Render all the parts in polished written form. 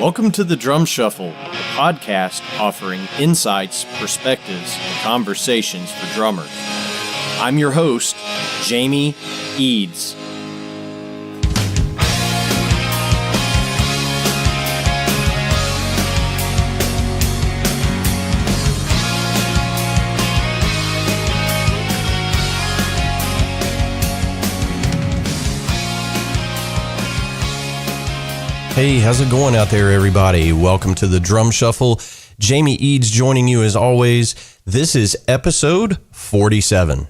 Welcome to the Drum Shuffle, the podcast offering insights, perspectives, and conversations for drummers. I'm your host, Jamie Eads. Hey, how's it going out there, everybody? Welcome to the Drum Shuffle. Jamie Eads joining you as always. This is episode 47.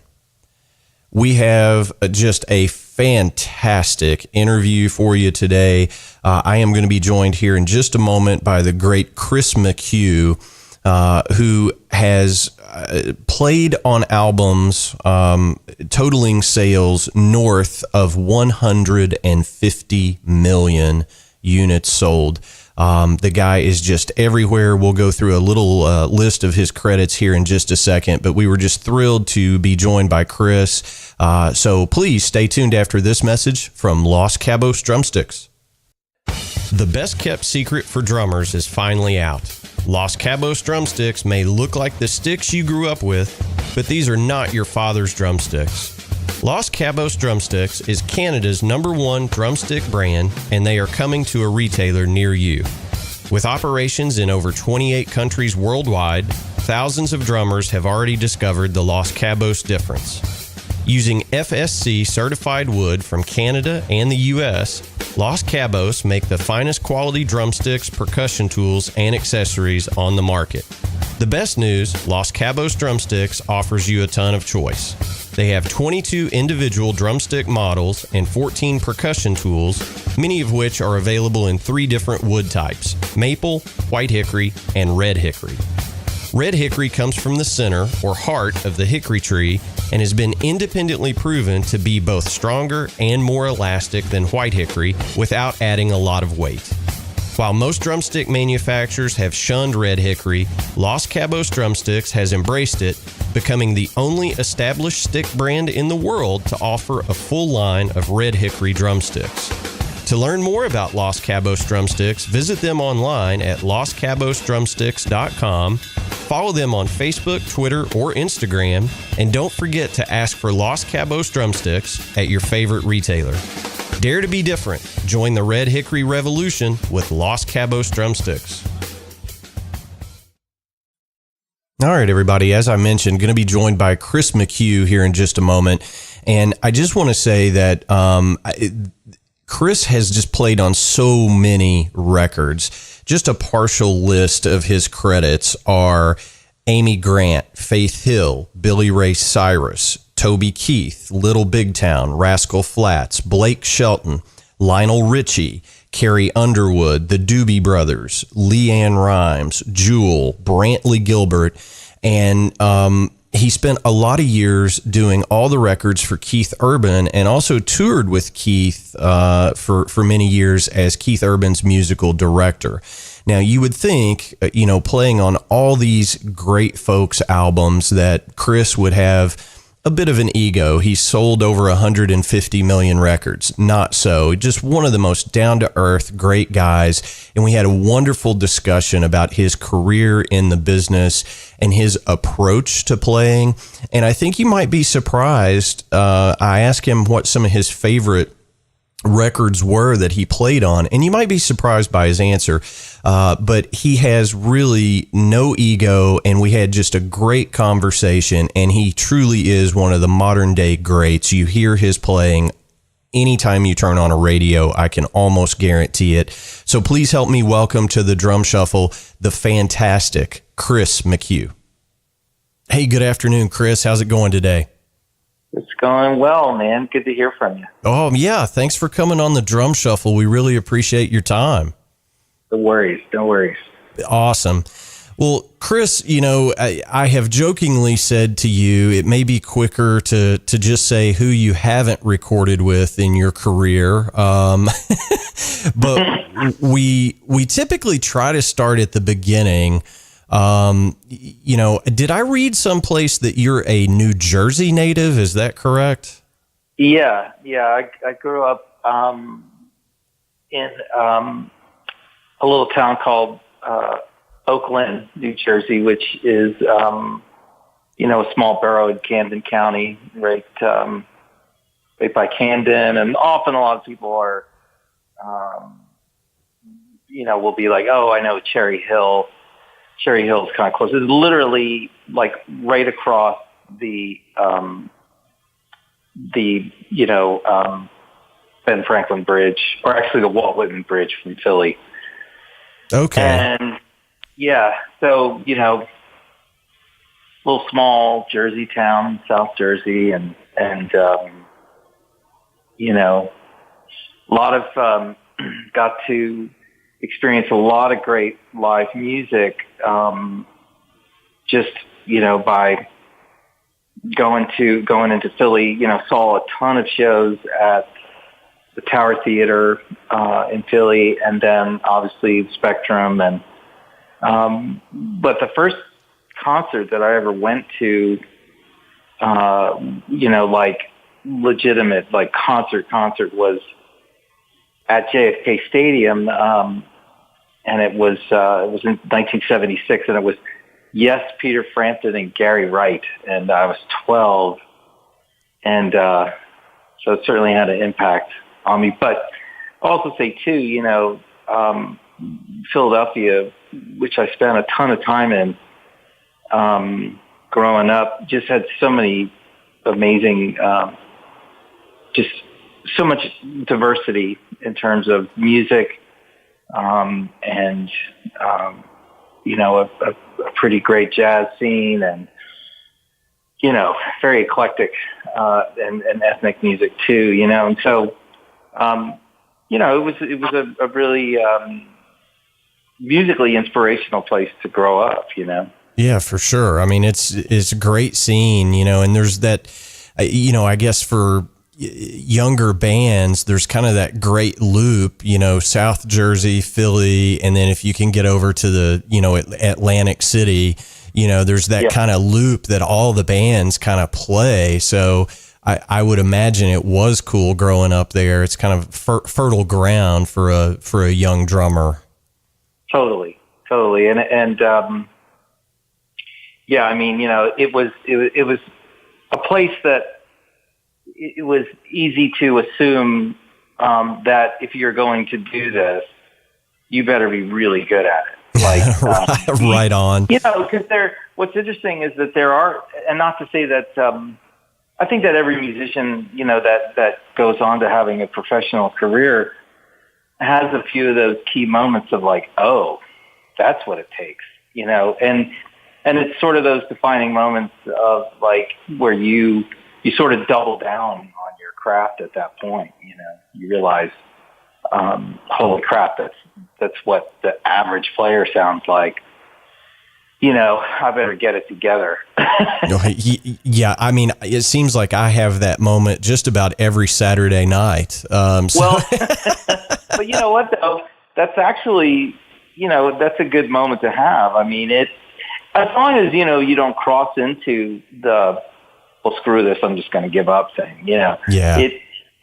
We have just a fantastic interview for you today. I am going to be joined here in just a moment by the great Chris McHugh, who has played on albums totaling sales north of 150 million units sold. The guy is just everywhere. We'll go through a little list of his credits here in just a second, but we were just thrilled to be joined by Chris. So please stay tuned after this message from Los Cabos Drumsticks. The best kept secret for drummers is finally out. Los Cabos Drumsticks may look like the sticks you grew up with, but these are not your father's drumsticks. Los Cabos Drumsticks is Canada's #1 drumstick brand, and they are coming to a retailer near you. With operations in over 28 countries worldwide, thousands of drummers have already discovered the Los Cabos difference. Using FSC certified wood from Canada and the US, Los Cabos make the finest quality drumsticks, percussion tools, and accessories on the market. The best news, Los Cabos Drumsticks offers you a ton of choice. They have 22 individual drumstick models and 14 percussion tools, many of which are available in 3 different wood types: maple, white hickory, and red hickory. Red hickory comes from the center or heart of the hickory tree and has been independently proven to be both stronger and more elastic than white hickory without adding a lot of weight. While most drumstick manufacturers have shunned red hickory, Los Cabos Drumsticks has embraced it, becoming the only established stick brand in the world to offer a full line of red hickory drumsticks. To learn more about Los Cabos Drumsticks, visit them online at loscabosdrumsticks.com, follow them on Facebook, Twitter, or Instagram, and don't forget to ask for Los Cabos Drumsticks at your favorite retailer. Dare to be different. Join the Red Hickory Revolution with Los Cabos Drumsticks. All right, everybody. As I mentioned, going to be joined by Chris McHugh here in just a moment. And I just want to say that Chris has just played on so many records. Just a partial list of his credits are Amy Grant, Faith Hill, Billy Ray Cyrus, Toby Keith, Little Big Town, Rascal Flatts, Blake Shelton, Lionel Ritchie, Carrie Underwood, the Doobie Brothers, Leanne Rimes, Jewell, Brantley Gilbert, and he spent a lot of years doing all the records for Keith Urban and also toured with Keith for many years as Keith Urban's musical director. Now, you would think, playing on all these great folks' albums that Chris would have a bit of an ego. He sold over 150 million records. Not so. Just one of the most down-to-earth, great guys. And we had a wonderful discussion about his career in the business and his approach to playing. And I think you might be surprised. I asked him what some of his favorite records were that he played on, and you might be surprised by his answer, but he has really no ego, and we had just a great conversation, and he truly is one of the modern day greats. You hear his playing anytime you turn on a radio. I can almost guarantee it. So please help me welcome to the Drum Shuffle the fantastic Chris McHugh. Hey, good afternoon, Chris. How's it going today? It's going well, man. Good to hear from you. Oh, yeah. Thanks for coming on the Drum Shuffle. We really appreciate your time. No worries. No worries. Awesome. Well, Chris, I have jokingly said to you, it may be quicker to just say who you haven't recorded with in your career. But we typically try to start at the beginning. Did I read someplace that you're a New Jersey native? Is that correct? Yeah. I grew up in a little town called Oakland, New Jersey, which is a small borough in Camden County, right by Camden, and often a lot of people are, will be like, oh, I know Cherry Hill. Cherry Hill is kind of close. It's literally like right across the Ben Franklin Bridge, or actually the Walt Whitman Bridge from Philly. Okay. And yeah, so little small Jersey town, South Jersey, and a lot of got to experience a lot of great live music, just by going into Philly. Saw a ton of shows at the Tower Theater in Philly, and then obviously Spectrum, and but the first concert that I ever went to, like legitimate, like concert was at JFK Stadium, and it was in 1976, and it was Yes, Peter Frampton and Gary Wright, and I was 12, and so it certainly had an impact on me. But I'll also say too, Philadelphia, which I spent a ton of time in growing up, just had so many amazing, just so much diversity in terms of music, and a pretty great jazz scene, and very eclectic and ethnic music too. And so it was a really musically inspirational place to grow up. Yeah, for sure. I mean, it's a great scene, and there's that, I guess for younger bands, there's kind of that great loop, South Jersey, Philly, and then if you can get over to the, Atlantic City, there's that kind of loop that all the bands kind of play. So I would imagine it was cool growing up there. It's kind of fertile ground for a young drummer. Totally. And yeah, I mean, it was a place that it was easy to assume that if you're going to do this, you better be really good at it. Like, right on. Because what's interesting is that there are, and not to say that, I think that every musician, that goes on to having a professional career has a few of those key moments of like, oh, that's what it takes, and it's sort of those defining moments of like where you sort of double down on your craft at that point. You realize, holy crap, that's what the average player sounds like. I better get it together. Yeah, I mean, it seems like I have that moment just about every Saturday night. Well, but you know what, though? That's actually, that's a good moment to have. I mean, as long as, you don't cross into the, well, screw this, I'm just going to give up thing. Yeah.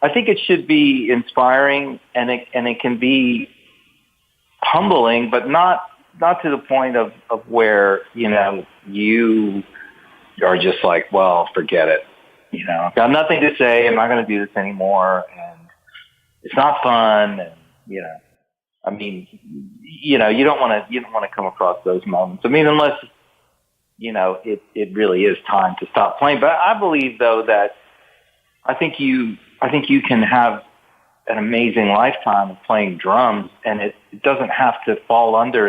I think it should be inspiring, and it can be humbling, but not to the point of where, you are just like, well, forget it. I've got nothing to say. I'm not going to do this anymore. And it's not fun. And, I mean, you don't want to come across those moments. I mean, unless, it really is time to stop playing. But I believe, though, that I think you can have an amazing lifetime of playing drums, and it doesn't have to fall under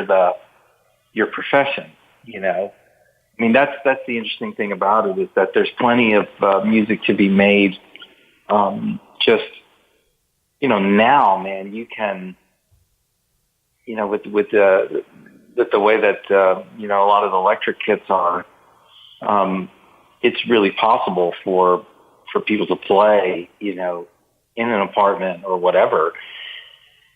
your profession. I mean, that's the interesting thing about it, is that there's plenty of music to be made. Just now, man, you can, with the way that a lot of the electric kits are, it's really possible for people to play, in an apartment or whatever,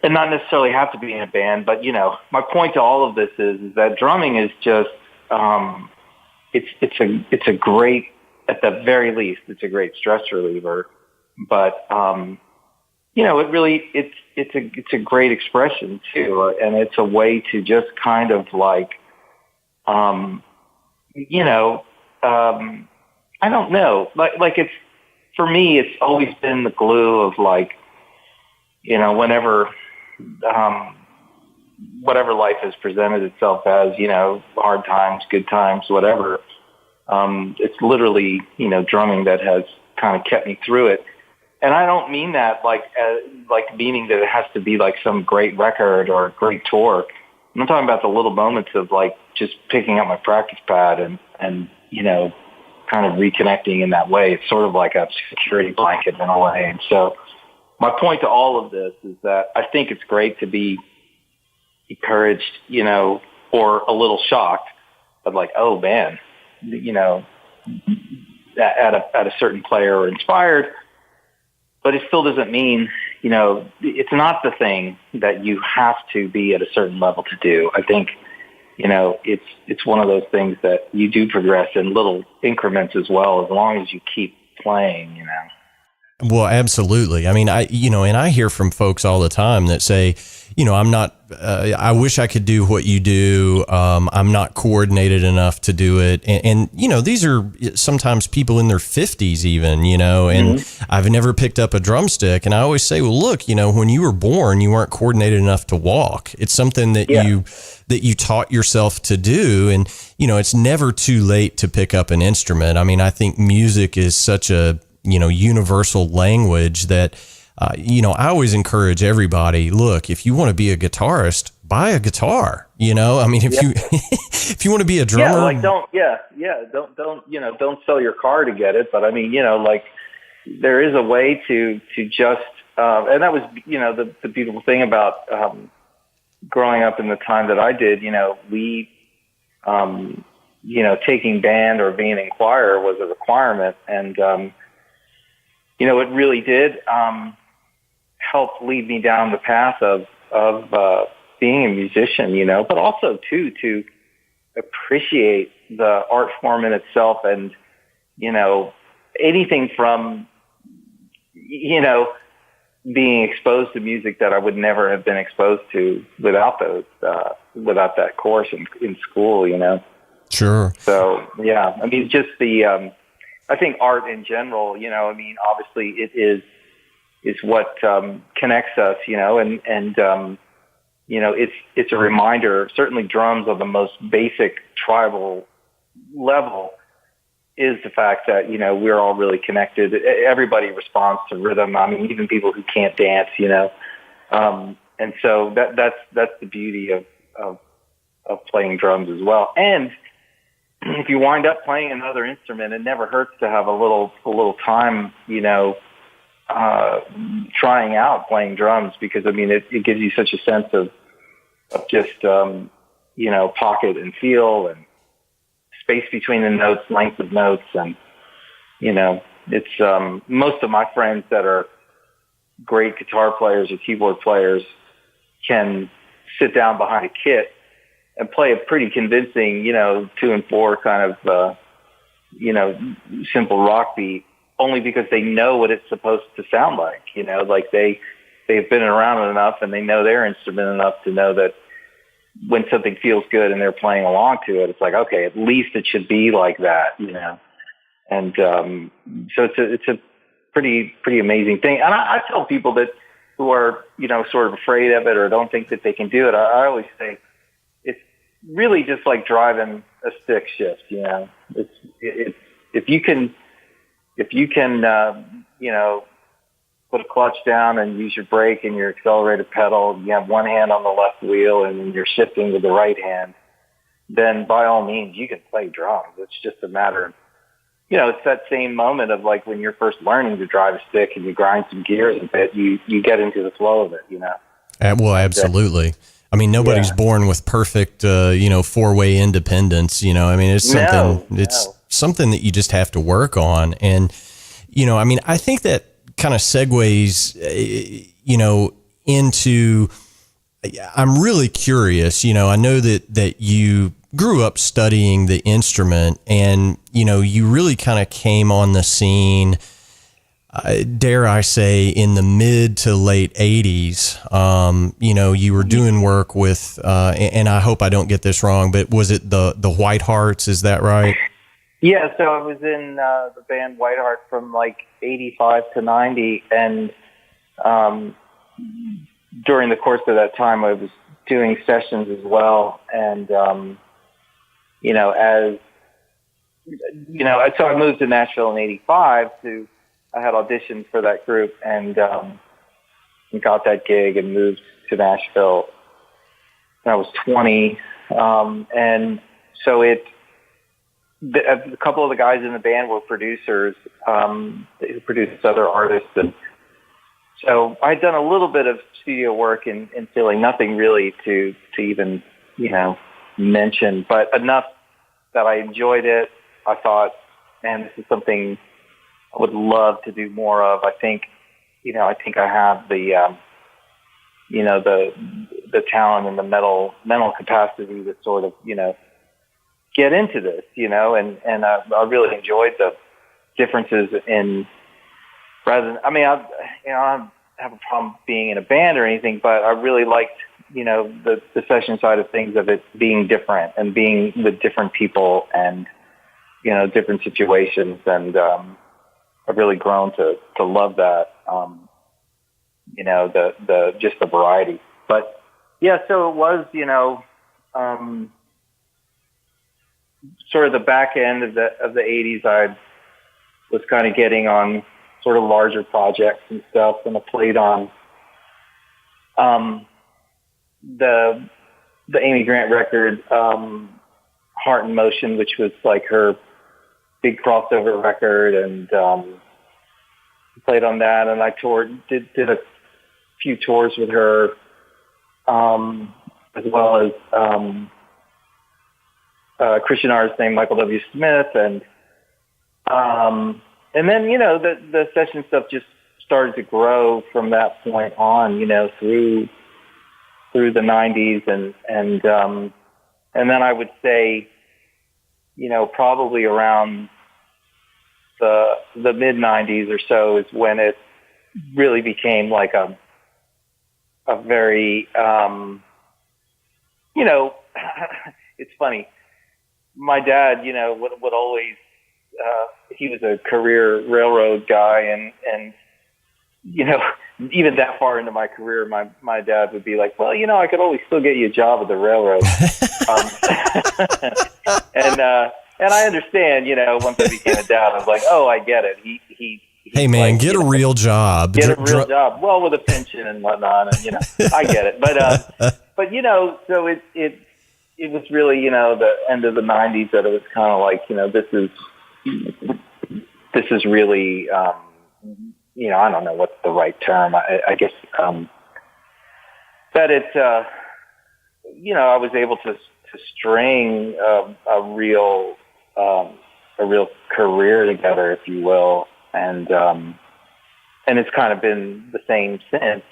and not necessarily have to be in a band. But my point to all of this is that drumming is just it's a great, at the very least, it's a great stress reliever. But it really, it's a great expression too. And it's a way to just kind of like, I don't know, like it's, for me, it's always been the glue of like, whenever life has presented itself as, hard times, good times, whatever. It's literally, drumming that has kind of kept me through it. And I don't mean that like meaning that it has to be like some great record or a great tour. I'm talking about the little moments of like just picking up my practice pad and kind of reconnecting in that way. It's sort of like a security blanket in a way. And so my point to all of this is that I think it's great to be encouraged, or a little shocked, but like, oh man, at a certain player or inspired, but it still doesn't mean, it's not the thing that you have to be at a certain level to do. I think, it's one of those things that you do progress in little increments as well, as long as you keep playing, Well, absolutely. I mean, and I hear from folks all the time that say, I'm not, I wish I could do what you do. I'm not coordinated enough to do it. And these are sometimes people in their 50s even, and I've never picked up a drumstick. And I always say, well, look, when you were born, you weren't coordinated enough to walk. It's something that you taught yourself to do. And, it's never too late to pick up an instrument. I mean, I think music is such a, universal language that, I always encourage everybody, look, if you want to be a guitarist, buy a guitar, I mean, if you want to be a drummer, don't sell your car to get it. But I mean, there is a way to just, and that was, the beautiful thing about, growing up in the time that I did, we, taking band or being in choir was a requirement. And, it really did help lead me down the path of being a musician, but also too to appreciate the art form in itself, and anything from being exposed to music that I would never have been exposed to without without that course in school, Sure. So yeah, I mean, just I think art in general, obviously it is what connects us, and it's a reminder. Certainly, drums on the most basic tribal level is the fact that we're all really connected. Everybody responds to rhythm. I mean, even people who can't dance, and so that's the beauty of playing drums as well. And if you wind up playing another instrument, it never hurts to have a little time, trying out playing drums, because I mean, it gives you such a sense of just, pocket and feel and space between the notes, length of notes. And, it's, most of my friends that are great guitar players or keyboard players can sit down behind a kit and play a pretty convincing, 2/4 kind of, simple rock beat, only because they know what it's supposed to sound like. Like they've been around enough and they know their instrument enough to know that when something feels good and they're playing along to it, it's like, okay, at least it should be like that, And so it's a pretty amazing thing. And I tell people that who are, sort of afraid of it or don't think that they can do it, I always say, really just like driving a stick shift, it's if you can, put a clutch down and use your brake and your accelerator pedal, you have one hand on the left wheel and you're shifting with the right hand, then by all means you can play drums. It's just a matter of, it's that same moment of like when you're first learning to drive a stick and you grind some gears a bit, you get into the flow of it, Well, absolutely. I mean, nobody's born with perfect, four-way independence. I mean, it's something. Something that you just have to work on. And I mean, I think that kind of segues, into. I'm really curious. I know that you grew up studying the instrument, and you really kind of came on the scene. dare I say, in the mid to late 80s, you were doing work with, and I hope I don't get this wrong, but was it the White Hearts? Is that right? Yeah, so I was in the band Whiteheart from like 85 to 90, and during the course of that time I was doing sessions as well, and so I moved to Nashville in 85 I had auditioned for that group and got that gig and moved to Nashville when I was 20, and so a couple of the guys in the band were producers who produced other artists, and so I'd done a little bit of studio work in Philly, nothing really to even mention, but enough that I enjoyed it. I thought, man, this is something I would love to do more of. I think I have the talent and the mental capacity to sort of get into this, and I really enjoyed the differences in, rather than, I don't have a problem being in a band or anything, but I really liked, the session side of things, of it being different and being with different people and, different situations. And I've really grown to love that, just the variety. But yeah, so it was, sort of the back end of the 80s, I was kind of getting on sort of larger projects and stuff, and I played on the Amy Grant record, Heart in Motion, which was like her big crossover record, and played on that, and I did a few tours with her, as well as Christian artist named Michael W. Smith, and then the session stuff just started to grow from that point on, through the 90s, and then I would say, probably around the mid 90s or so is when it really became like a very it's funny. My dad, would always, he was a career railroad guy, and even that far into my career, my dad would be like, well, I could always still get you a job at the railroad. And I understand, once I became a dad, I was like, oh, I get it. Hey man, like, get a real job. Get a real job. Well, with a pension and whatnot, and I get it. But so it was really, the end of the 90s that it was kind of like, this is really, I don't know what's the right term. I guess that it's, I was able to string a real career together, if you will, and it's kind of been the same since,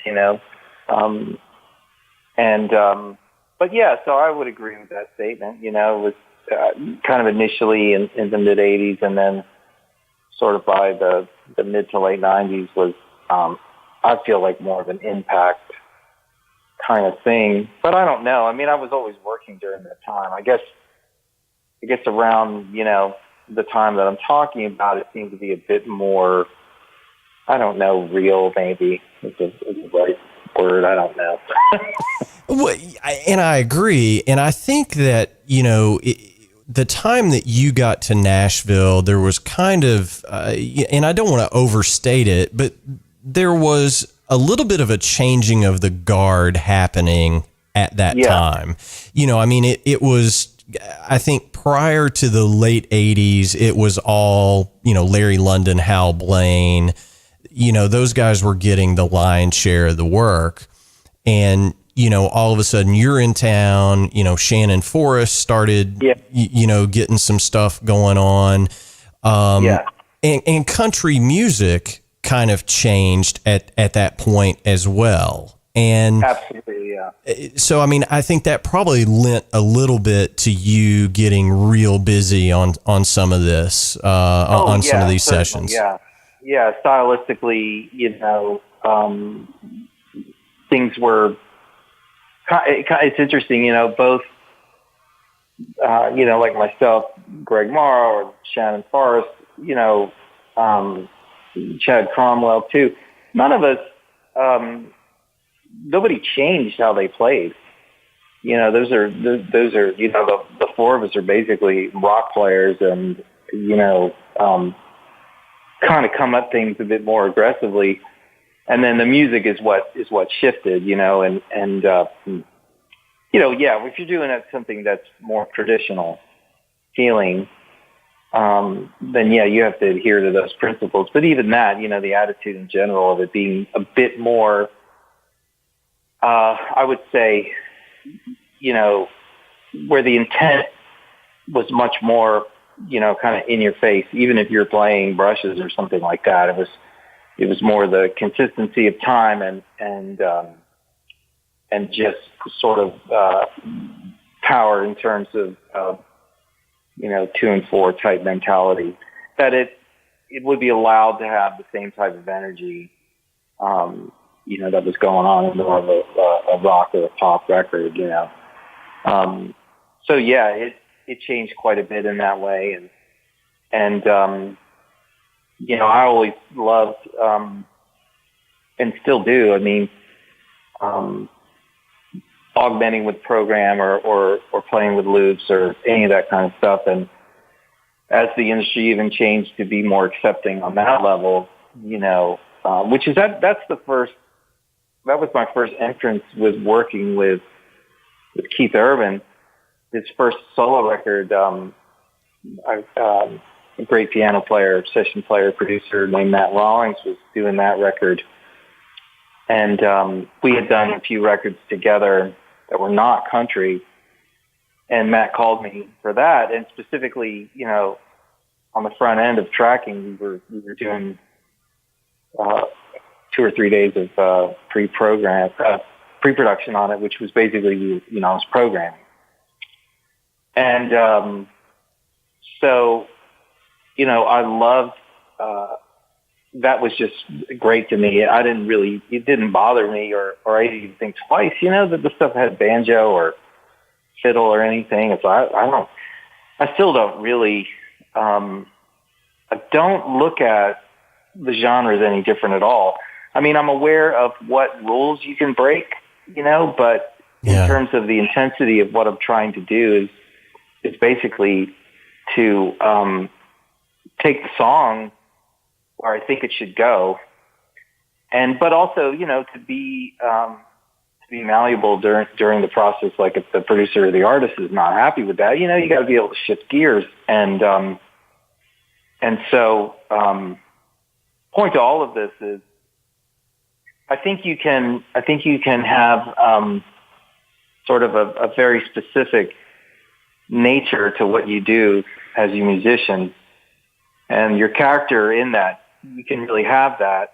but yeah, so I would agree with that statement. It was kind of initially in the mid 80s, and then sort of by the mid to late 90s was, I feel like, more of an impact kind of thing. But I don't know. I was always working during that time. I guess around, the time that I'm talking about, it seemed to be a bit more, I don't know, real maybe is the right word. I don't know. Well, and I agree. And I think that, the time that you got to Nashville, there was kind of, and I don't want to overstate it, but there was a little bit of a changing of the guard happening at that time. It was, I think prior to the late 80s, it was all, Larry London, Hal Blaine, those guys were getting the lion's share of the work. And, all of a sudden you're in town, Shannon Forrest started, getting some stuff going on. And country music kind of changed at that point as well. And absolutely, yeah. So, I think that probably lent a little bit to you getting real busy on some of this, some of these sessions. Yeah. stylistically, things were, it's interesting, both, like myself, Greg Morrow or Shannon Forrest, Chad Cromwell too. None of us, nobody changed how they played. Those are, the four of us are basically rock players and, kind of come at things a bit more aggressively. And then the music is what shifted, if you're doing something that's more traditional feeling, then you have to adhere to those principles. But even that, the attitude in general of it being a bit more, I would say, where the intent was much more, kind of in your face, even if you're playing brushes or something like that. It was more the consistency of time and just sort of power in terms of 2 and 4 type mentality, that it would be allowed to have the same type of energy, that was going on in more of a rock or a pop record, So it changed quite a bit in that way. And I always loved, and still do, augmenting with program or playing with loops or any of that kind of stuff. And as the industry even changed to be more accepting on that level, which is that was my first entrance, was working with Keith Urban. His first solo record, a great piano player, session player, producer named Matt Rawlings was doing that record. And we had done a few records together that were not country. And Matt called me for that. And specifically, on the front end of tracking, we were doing 2 or 3 days of pre-production on it, which was basically, I was programming. And so, I loved, that was just great to me. It didn't bother me or I didn't even think twice, that the stuff had banjo or fiddle or anything. So I still don't really, I don't look at the genres any different at all. I'm aware of what rules you can break, but in terms of the intensity of what I'm trying to do is basically to take the song where I think it should go, but also to be malleable during the process. Like if the producer or the artist is not happy with that, you got to be able to shift gears. And so point to all of this is, I think you can have sort of a very specific nature to what you do as a musician, and your character in that, you can really have that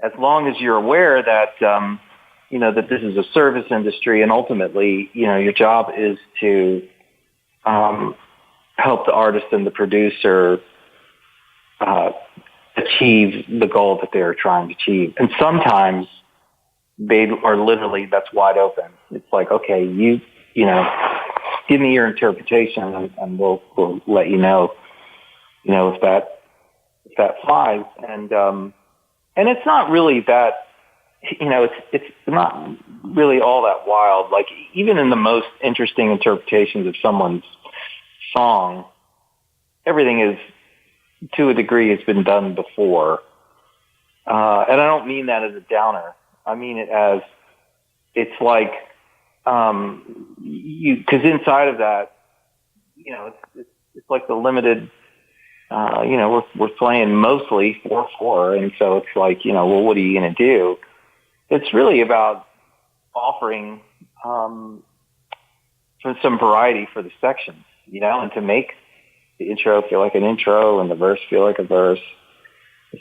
as long as you're aware that that this is a service industry, and ultimately your job is to help the artist and the producer achieve the goal that they're trying to achieve. And sometimes they are literally, that's wide open. It's like, okay, you give me your interpretation and we'll let you know, if that flies. And it's not really that, it's not really all that wild. Like even in the most interesting interpretations of someone's song, everything is, to a degree, has been done before. And I don't mean that as a downer. I mean it as, it's like, because inside of that, it's like the limited, we're playing mostly 4/4. And so it's like, well, what are you going to do? It's really about offering, some variety for the sections, and to make the intro feel like an intro and the verse feel like a verse,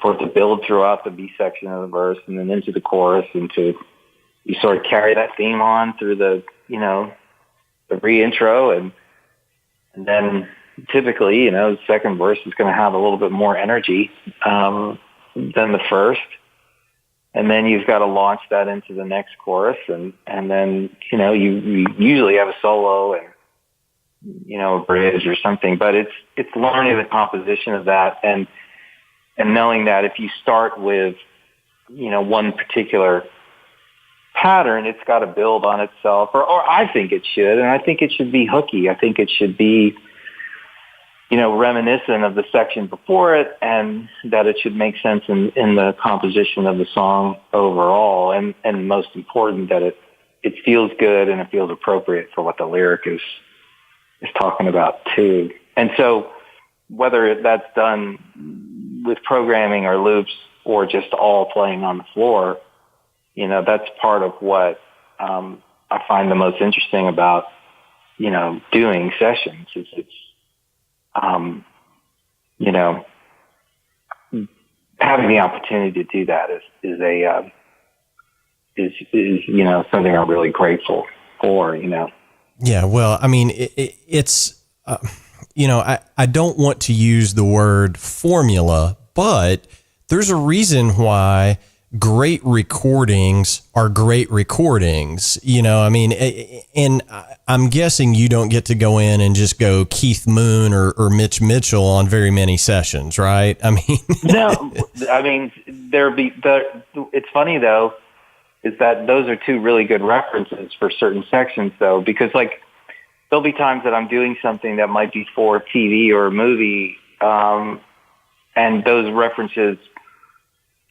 for it to build throughout the B section of the verse and then into the chorus, and you sort of carry that theme on through the, the re-intro and then, typically, the second verse is going to have a little bit more energy than the first. And then you've got to launch that into the next chorus. And then, you usually have a solo and, a bridge or something. But it's learning the composition of that and knowing that if you start with, one particular pattern, it's got to build on itself, or I think it should, and I think it should be hooky. I think it should be, reminiscent of the section before it, and that it should make sense in the composition of the song overall, and most important, that it feels good and it feels appropriate for what the lyric is talking about too. And so whether that's done with programming or loops or just all playing on the floor, that's part of what I find the most interesting about, doing sessions. It's having the opportunity to do that is something I'm really grateful for. Yeah, well, I mean, it's I don't want to use the word formula, but there's a reason why great recordings are great recordings, and I'm guessing you don't get to go in and just go Keith Moon or Mitch Mitchell on very many sessions, right? I mean, no, I mean, it's funny though, is that those are two really good references for certain sections though, because like there'll be times that I'm doing something that might be for TV or a movie, and those references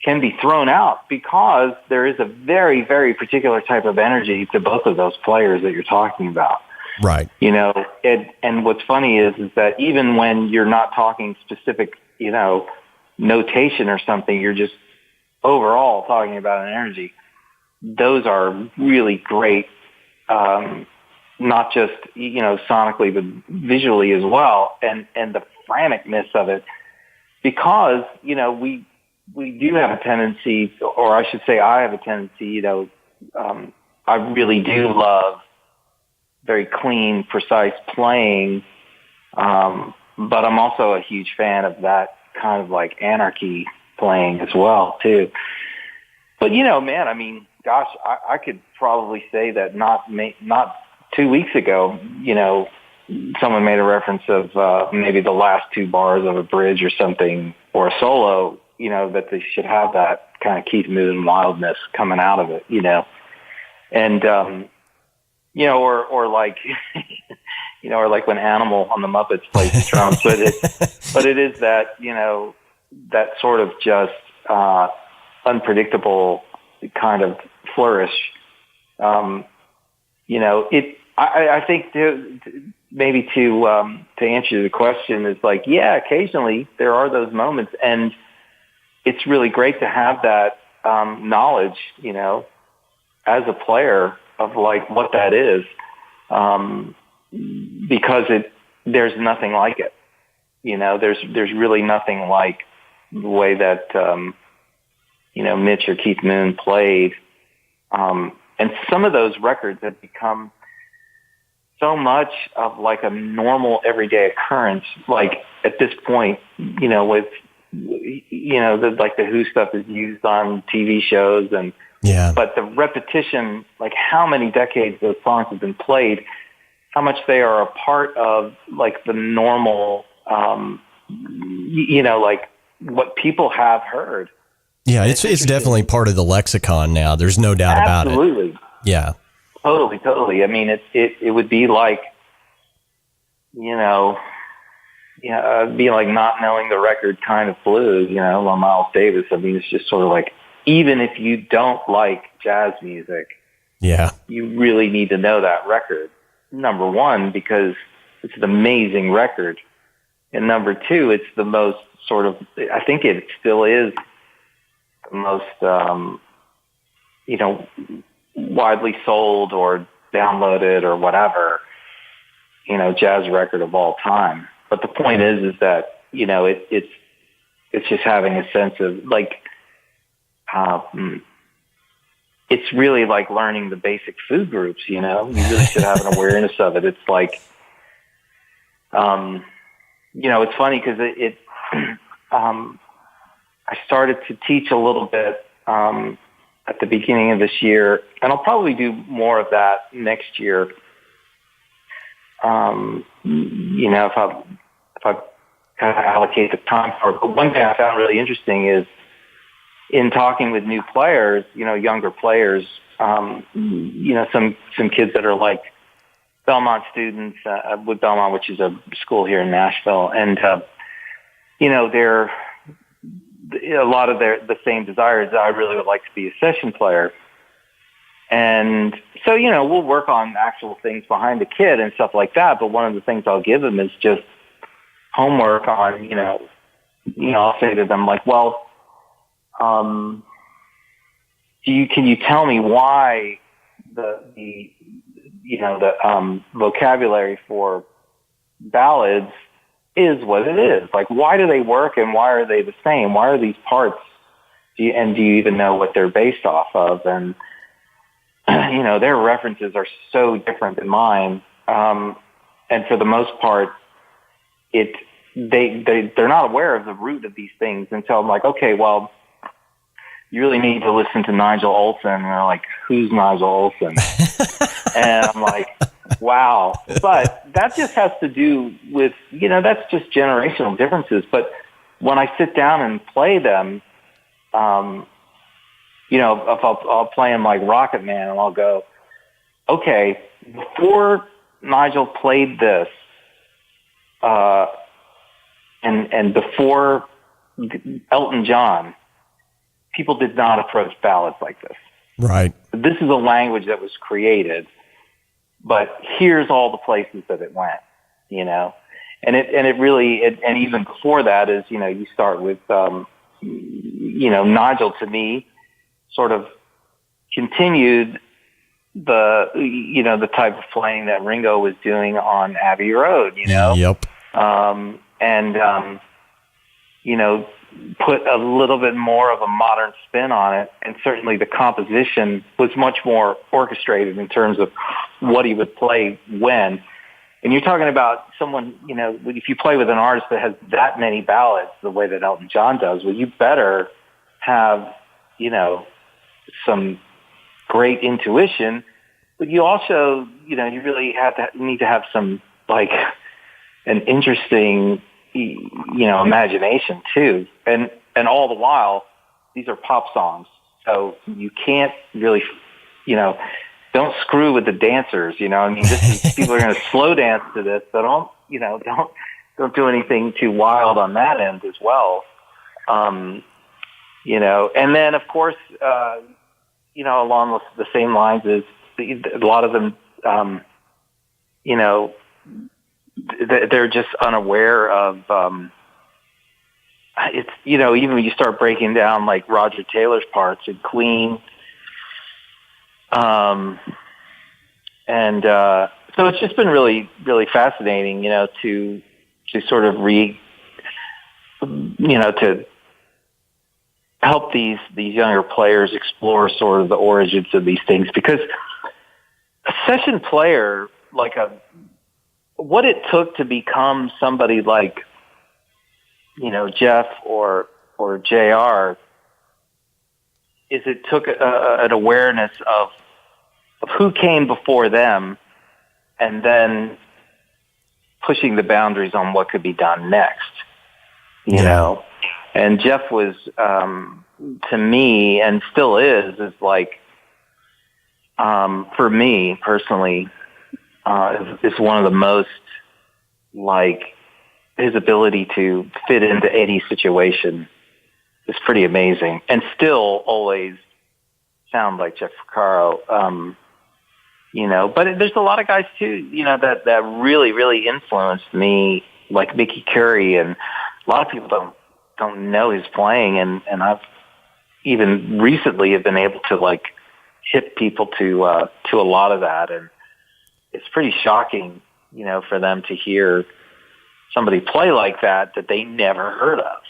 can be thrown out because there is a very, very particular type of energy to both of those players that you're talking about. Right. And what's funny is that even when you're not talking specific, notation or something, you're just overall talking about an energy. Those are really great, not just, sonically, but visually as well. And the franticness of it, because, we do have a tendency, or I should say I have a tendency, I really do love very clean, precise playing, but I'm also a huge fan of that kind of like anarchy playing as well, too. But, man, I mean, gosh, I could probably say that not 2 weeks ago, someone made a reference of maybe the last two bars of a bridge or something, or a solo, that they should have that kind of Keith Moon wildness coming out of it, and, or like, or like when Animal on the Muppets plays the drums, but it is that, that sort of just, unpredictable kind of flourish. I think maybe to answer the question is like, yeah, occasionally there are those moments, and it's really great to have that knowledge, as a player of like what that is, because there's nothing like it. There's really nothing like the way that Mitch or Keith Moon played, and some of those records have become so much of like a normal everyday occurrence. Like at this point, with the Who stuff is used on TV shows, and yeah, but the repetition, like how many decades those songs have been played, how much they are a part of like the normal, like what people have heard. Yeah, it's definitely part of the lexicon now. There's no doubt about it. Absolutely. Yeah. Totally. I mean, it would be like, it'd be like not knowing the record Kind of Blues, on Miles Davis. I mean, it's just sort of like, even if you don't like jazz music, yeah, you really need to know that record. Number one, because it's an amazing record. And number two, it's the most sort of, I think it still is the most, widely sold or downloaded or whatever, jazz record of all time. But the point is that, it's just having a sense of like, it's really like learning the basic food groups, you really should have an awareness of it. It's like, it's funny because I started to teach a little bit at the beginning of this year, and I'll probably do more of that next year. If I kind of allocate the time for it. But one thing I found really interesting is in talking with new players, younger players, some kids that are like Belmont students with Belmont, which is a school here in Nashville, and they're a lot of the same desires. I really would like to be a session player. And so, we'll work on actual things behind the kit and stuff like that. But one of the things I'll give them is just homework on, I'll say to them like, well, can you tell me why the vocabulary for ballads is what it is? Like, why do they work and why are they the same? Why are these parts? Do you even know what they're based off of? And, their references are so different than mine. And for the most part, they're not aware of the root of these things until I'm like, okay, well, you really need to listen to Nigel Olsson. And they're like, who's Nigel Olsson? And I'm like, wow. But that just has to do with, that's just generational differences. But when I sit down and play them, if I'll play them like Rocket Man, and I'll go, okay, before Nigel played this, and before Elton John, people did not approach ballads like this. Right. This is a language that was created, but here's all the places that it went, and it really, and even before that is, you start with, Nigel to me sort of continued the type of playing that Ringo was doing on Abbey Road, Yep. Put a little bit more of a modern spin on it. And certainly the composition was much more orchestrated in terms of what he would play when. And you're talking about someone, if you play with an artist that has that many ballads the way that Elton John does, well, you better have, some great intuition, but you also, you really need to have some, like, an interesting, imagination too. And all the while, these are pop songs. So you can't really, don't screw with the dancers, people are going to slow dance to this, but don't do anything too wild on that end as well. And then of course, along the same lines as a lot of them, they're just unaware of, it's, even when you start breaking down like Roger Taylor's parts in Queen, so it's just been really, really fascinating, to sort of to help these younger players explore sort of the origins of these things, because a session player, like what it took to become somebody like, Jeff or JR, is it took an awareness of who came before them, and then pushing the boundaries on what could be done next, you know. And Jeff was, to me, and still is like, for me personally, is one of the most, like, his ability to fit into any situation is pretty amazing, and still always sound like Jeff Porcaro. But there's a lot of guys too, that really, really influenced me, like Mickey Curry, and a lot of people don't know his playing, and I've even recently have been able to like hit people to a lot of that, and it's pretty shocking, for them to hear somebody play like that they never heard of,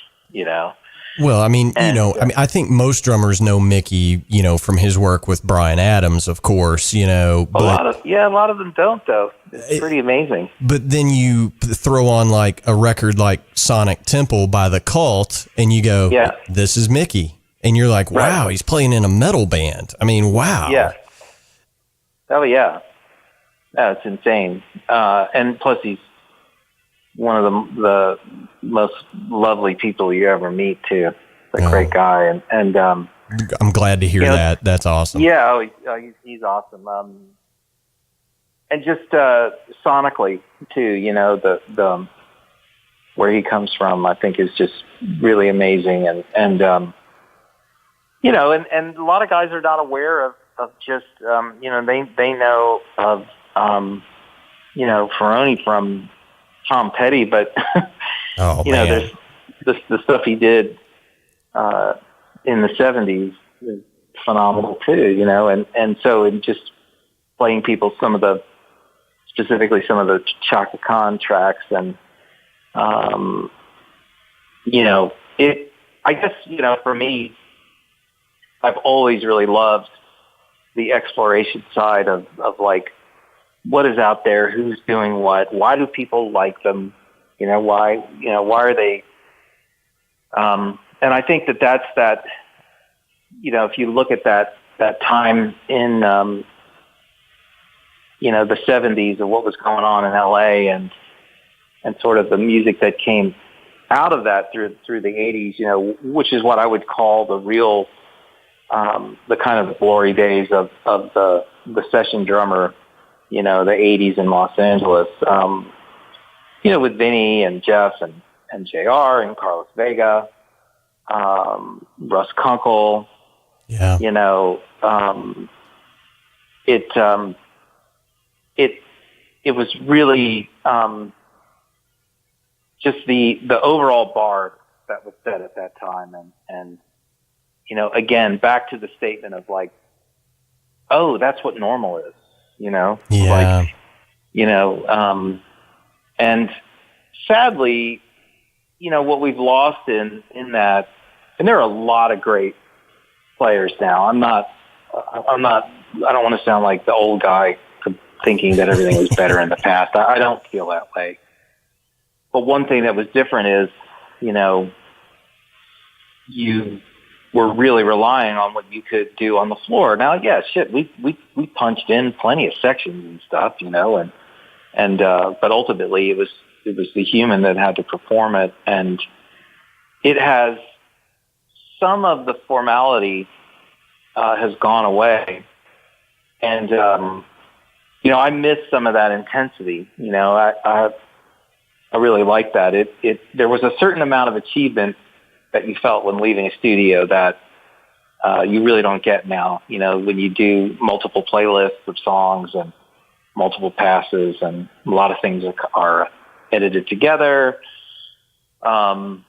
Well, I mean, And, I think most drummers know Mickey, from his work with Bryan Adams, of course, but a lot of them don't, though. It's pretty amazing. But then you throw on like a record like Sonic Temple by The Cult, and you go, yeah, this is Mickey. And you're like, wow, he's playing in a metal band. I mean, wow. Yeah. Oh, yeah. No, it's insane. And plus, he's one of the most lovely people you ever meet, too. He's a great guy. And I'm glad to hear that. That's awesome. Yeah, he's awesome. And just sonically, too, the where he comes from, I think, is just really amazing. And a lot of guys are not aware of just, they know of, Ferroni from Tom Petty, but, there's the stuff he did in the 70s is phenomenal too, and so in just playing people specifically some of the Chaka Khan tracks, and, I guess, for me, I've always really loved the exploration side of like, what is out there, who's doing what, why do people like them, why are they, and I think that's that, if you look at that time in, the 70s of what was going on in LA and sort of the music that came out of that through the 80s, which is what I would call the real, the kind of the glory days of the session drummer, the 80s in Los Angeles, with Vinny and Jeff and JR and Carlos Vega, Russ Kunkel. Yeah. It was really just the overall bar that was set at that time, and again, back to the statement of like, oh, that's what normal is, Yeah. like, and sadly, what we've lost in that, and there are a lot of great players now. I don't want to sound like the old guy thinking that everything was better in the past. I don't feel that way. But one thing that was different is, you were really relying on what you could do on the floor. Now, yeah, shit, we punched in plenty of sections and stuff, but ultimately it was the human that had to perform it, and it has some of the formality has gone away, and I miss some of that intensity. I really like that. There was a certain amount of achievement that you felt when leaving a studio that you really don't get now. When you do multiple playlists of songs and multiple passes, and a lot of things are edited together. And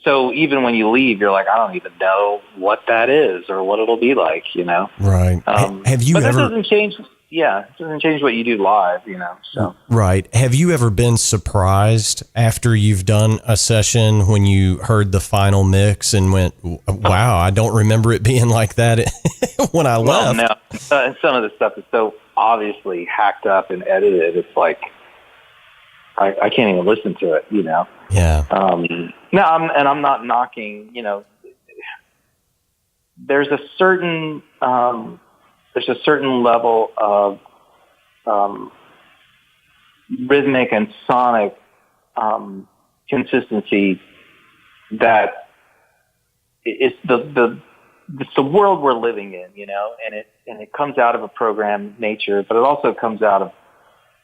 so even when you leave, you're like, I don't even know what that is or what it'll be like, Right. Have you but ever? It doesn't change. Yeah, it doesn't change what you do live, So Right. Have you ever been surprised after you've done a session when you heard the final mix and went, "Wow, I don't remember it being like that when I left"? Well, no. And some of the stuff is so obviously hacked up and edited. It's like I can't even listen to it, Yeah. No, I'm not knocking. There's a certain level of rhythmic and sonic consistency that it's the world we're living in, and it comes out of a program nature, but it also comes out of,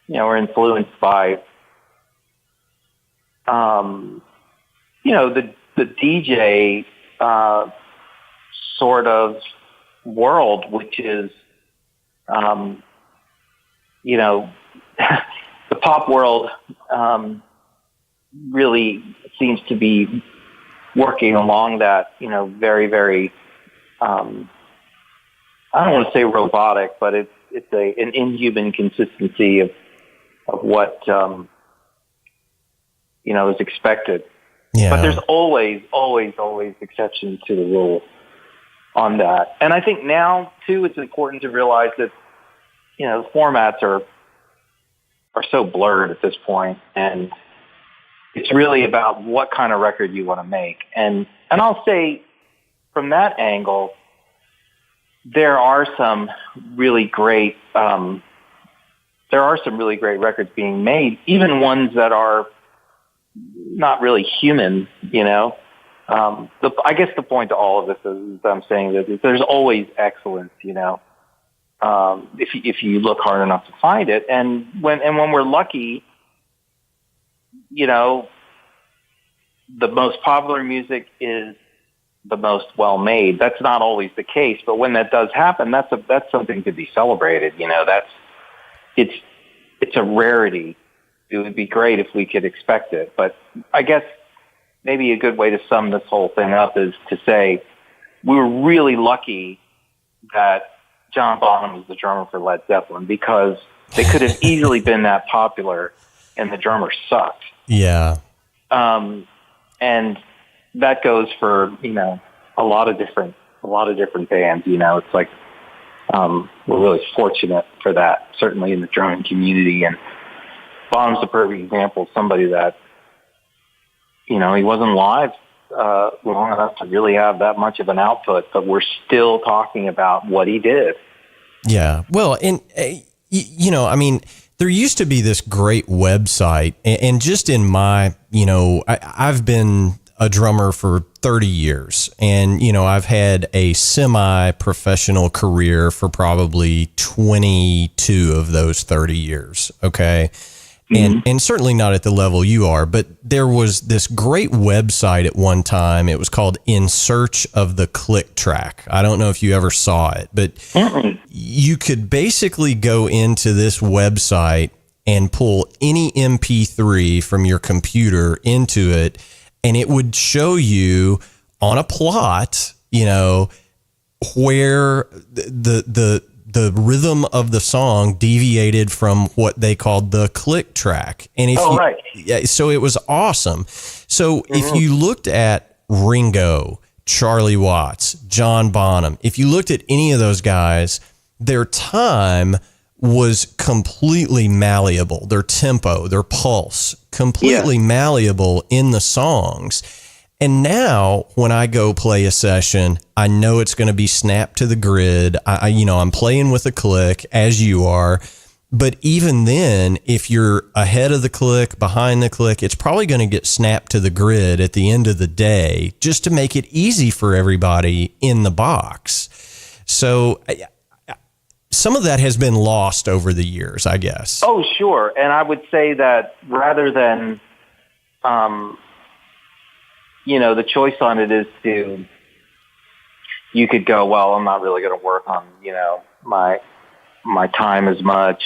we're influenced by the DJ sort of world, which is, the pop world really seems to be working along that, very, very, I don't want to say robotic, but it's an inhuman consistency of what, is expected. Yeah. But there's always exceptions to the rule on that. And I think now, too, it's important to realize that, the formats are so blurred at this point, and it's really about what kind of record you want to make. And I'll say from that angle, there are some really great records being made, even ones that are not really human, I guess the point to all of this is I'm saying that there's always excellence, if you look hard enough to find it. And when we're lucky, the most popular music is the most well made. That's not always the case, but when that does happen, that's something to be celebrated. It's a rarity. It would be great if we could expect it, but I guess maybe a good way to sum this whole thing up is to say we were really lucky that John Bonham was the drummer for Led Zeppelin, because they could have easily been that popular and the drummer sucked. Yeah. And that goes for, a lot of different bands, it's like, we're really fortunate for that, certainly in the drumming community. And Bonham's a perfect example of somebody that, he wasn't live long enough to really have that much of an output, but we're still talking about what he did. Yeah. Well, and, there used to be this great website, and just in my, I've been a drummer for 30 years, and, I've had a semi-professional career for probably 22 of those 30 years. Okay. And certainly not at the level you are, but there was this great website at one time. It was called In Search of the Click Track. I don't know if you ever saw it, but you could basically go into this website and pull any MP3 from your computer into it, and it would show you on a plot, where the rhythm of the song deviated from what they called the click track. And so it was awesome. So if you looked at Ringo, Charlie Watts, John Bonham, if you looked at any of those guys, their time was completely malleable. Their tempo, their pulse, completely malleable in the songs. And now when I go play a session, I know it's going to be snapped to the grid. I'm playing with a click, as you are. But even then, if you're ahead of the click, behind the click, it's probably going to get snapped to the grid at the end of the day, just to make it easy for everybody in the box. So some of that has been lost over the years, I guess. Oh, sure. And I would say that rather than, the choice on it is you could go, well, I'm not really going to work on, my time as much.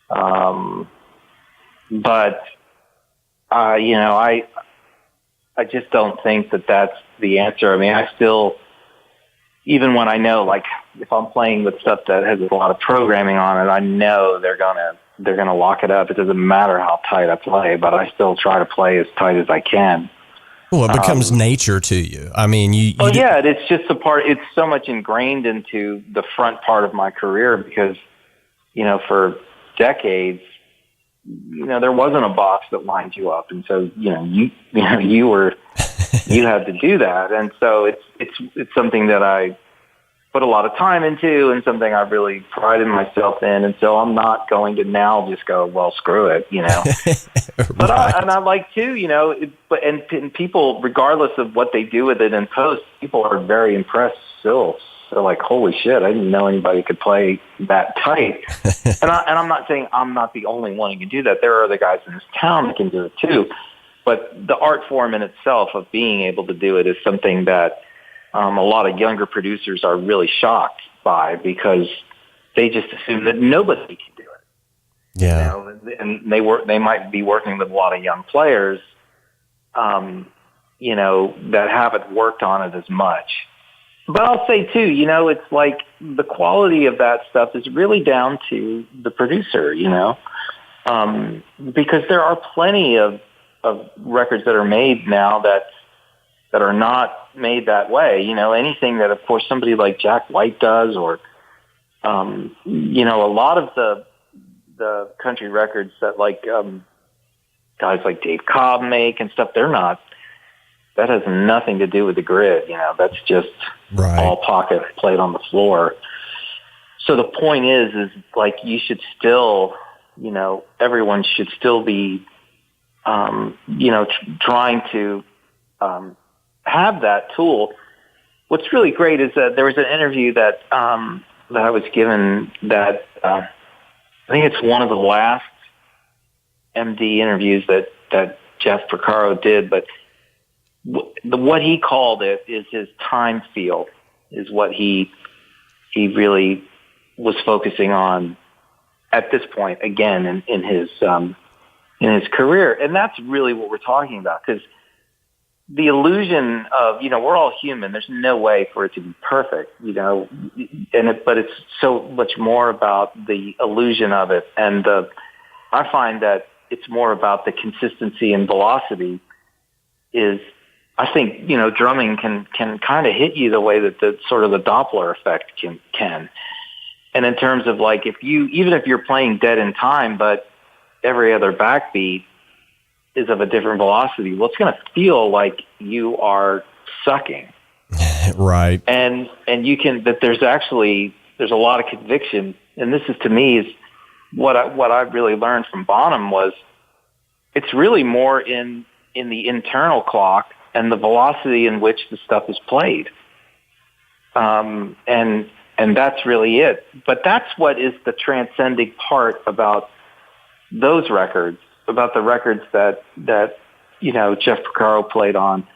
But I just don't think that that's the answer. I mean, I still, even when I know, like, if I'm playing with stuff that has a lot of programming on it, I know they're gonna lock it up. It doesn't matter how tight I play, but I still try to play as tight as I can. Well, it becomes nature to you. I mean, it's just a part. It's so much ingrained into the front part of my career because, for decades, there wasn't a box that lined you up, and so you had to do that, and so it's something that I put a lot of time into, and something I really prided myself in, and so I'm not going to now just go, well, screw it, But right. I like to, and people, regardless of what they do with it in post, people are very impressed still. They're like, holy shit, I didn't know anybody could play that tight. and I'm not saying I'm not the only one who can do that. There are other guys in this town that can do it too. But the art form in itself of being able to do it is something that a lot of younger producers are really shocked by because they just assume that nobody can do it. Yeah. And they might be working with a lot of young players, that haven't worked on it as much. But I'll say too, it's like the quality of that stuff is really down to the producer, because there are plenty of of records that are made now that are not made that way. You know, anything that, of course, somebody like Jack White does, or you know, a lot of the country records that guys like Dave Cobb make and stuff, that has nothing to do with the grid. You know, that's just all pocket played on the floor. So the point is like, you should still, you know, everyone should still be, you know, trying to have that tool. What's really great is that there was an interview that I was given that I think it's one of the last MD interviews that Jeff Porcaro did, but what he called it is his time feel, is what he really was focusing on at this point, again, in his career. And that's really what we're talking about, because the illusion of, you know, we're all human. There's no way for it to be perfect, you know, but it's so much more about the illusion of it. And I find that it's more about the consistency and velocity. I think, you know, drumming can kind of hit you the way that the sort of the Doppler effect can. And in terms of like, even if you're playing dead in time, but every other backbeat is of a different velocity, well, it's going to feel like you are sucking. Right. And there's a lot of conviction. And this is, to me, is what I really learned from Bonham was, it's really more in the internal clock and the velocity in which the stuff is played. And that's really it. But that's what is the transcending part about those records, about the records that you know, Jeff Porcaro played on,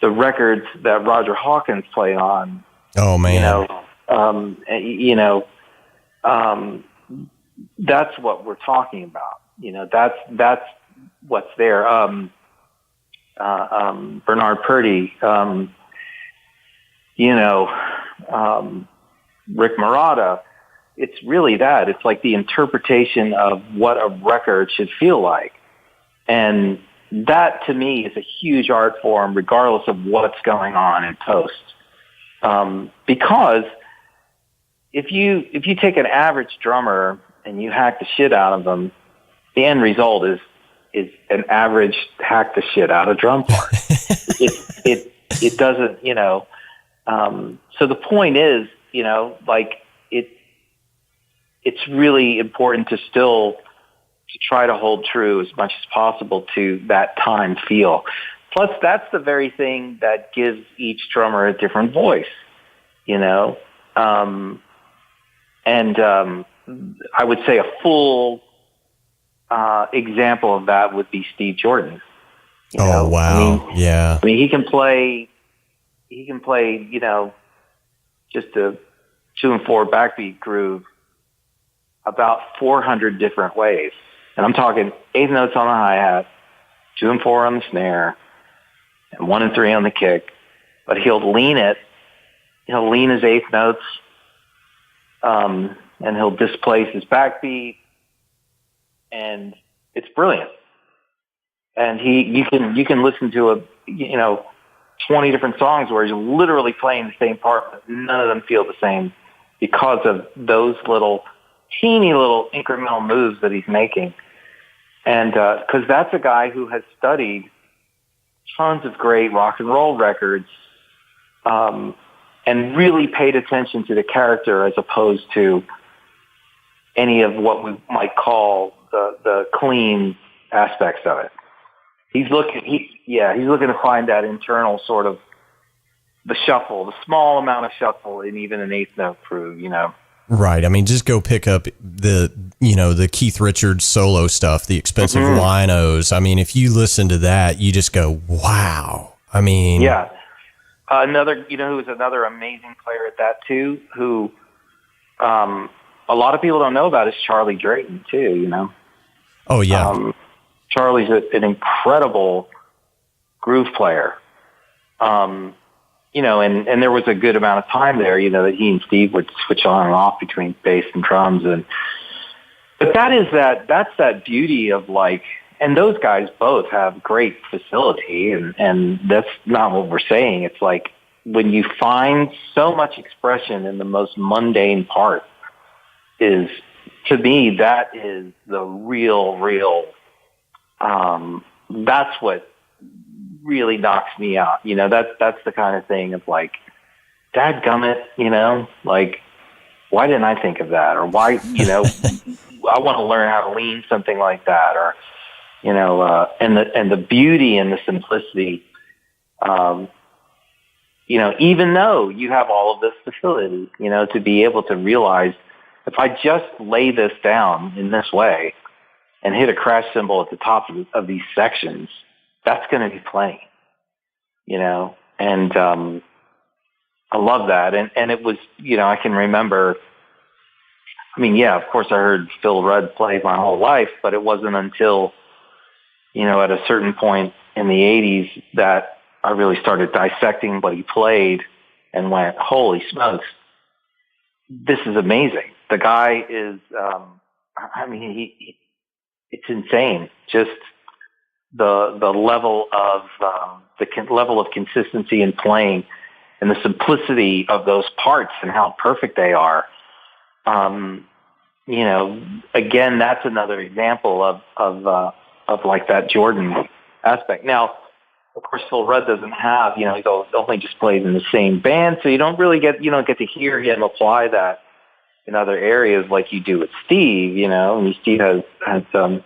the records that Roger Hawkins played on. Oh man. That's what we're talking about. You know, that's what's there. Bernard Purdie, Rick Marotta. It's really that. It's like the interpretation of what a record should feel like. And that, to me, is a huge art form, regardless of what's going on in post. Because if you take an average drummer and you hack the shit out of them, the end result is an average hack the shit out of drum part. It doesn't, you know. So the point is, you know, like it's really important to try to hold true as much as possible to that time feel. Plus, that's the very thing that gives each drummer a different voice, you know. I would say a full example of that would be Steve Jordan. You know? Wow. I mean, he can play, you know, just a 2-4 backbeat groove about 400 different ways. And I'm talking 8 notes on the hi-hat, 2 and 4 on the snare, and 1 and 3 on the kick. But he'll lean his 8th notes, and he'll displace his backbeat, and it's brilliant. And you can listen to 20 different songs where he's literally playing the same part, but none of them feel the same because of those teeny little incremental moves that he's making. And because that's a guy who has studied tons of great rock and roll records, and really paid attention to the character as opposed to any of what we might call the clean aspects of it. He's looking to find that internal sort of the shuffle, the small amount of shuffle in even an 8th note groove, you know. Right. I mean, just go pick up the Keith Richards solo stuff, the expensive linos. I mean, if you listen to that, you just go, wow. I mean, yeah. Who's another amazing player at that too, who a lot of people don't know about, is Charlie Drayton too, you know. Oh yeah. Charlie's an incredible groove player. And there was a good amount of time there, you know, that he and Steve would switch on and off between bass and drums. But that's that beauty of, like, And those guys both have great facility, and that's not what we're saying. It's like when you find so much expression in the most mundane part is, to me, that is the real, that's what really knocks me out. You know, that's the kind of thing of like, dadgummit, you know, like, why didn't I think of that? Or why, you know, I want to learn how to lean something like that, or, you know, and the beauty and the simplicity, you know, even though you have all of this facility, you know, to be able to realize, if I just lay this down in this way and hit a crash cymbal at the top of these sections, that's going to be playing, you know, and I love that. And it was, you know, I can remember, I mean, yeah, of course I heard Phil Rudd play my whole life, but it wasn't until, you know, at a certain point in the 80s that I really started dissecting what he played and went, holy smokes, this is amazing. The guy is, I mean, it's insane. Just the level of, level of consistency in playing and the simplicity of those parts and how perfect they are. You know, again, that's another example of like that Jordan aspect. Now, of course, Phil Rudd doesn't have, you know, he only just plays in the same band, so you don't get to hear him apply that in other areas like you do with Steve, you know. And Steve has a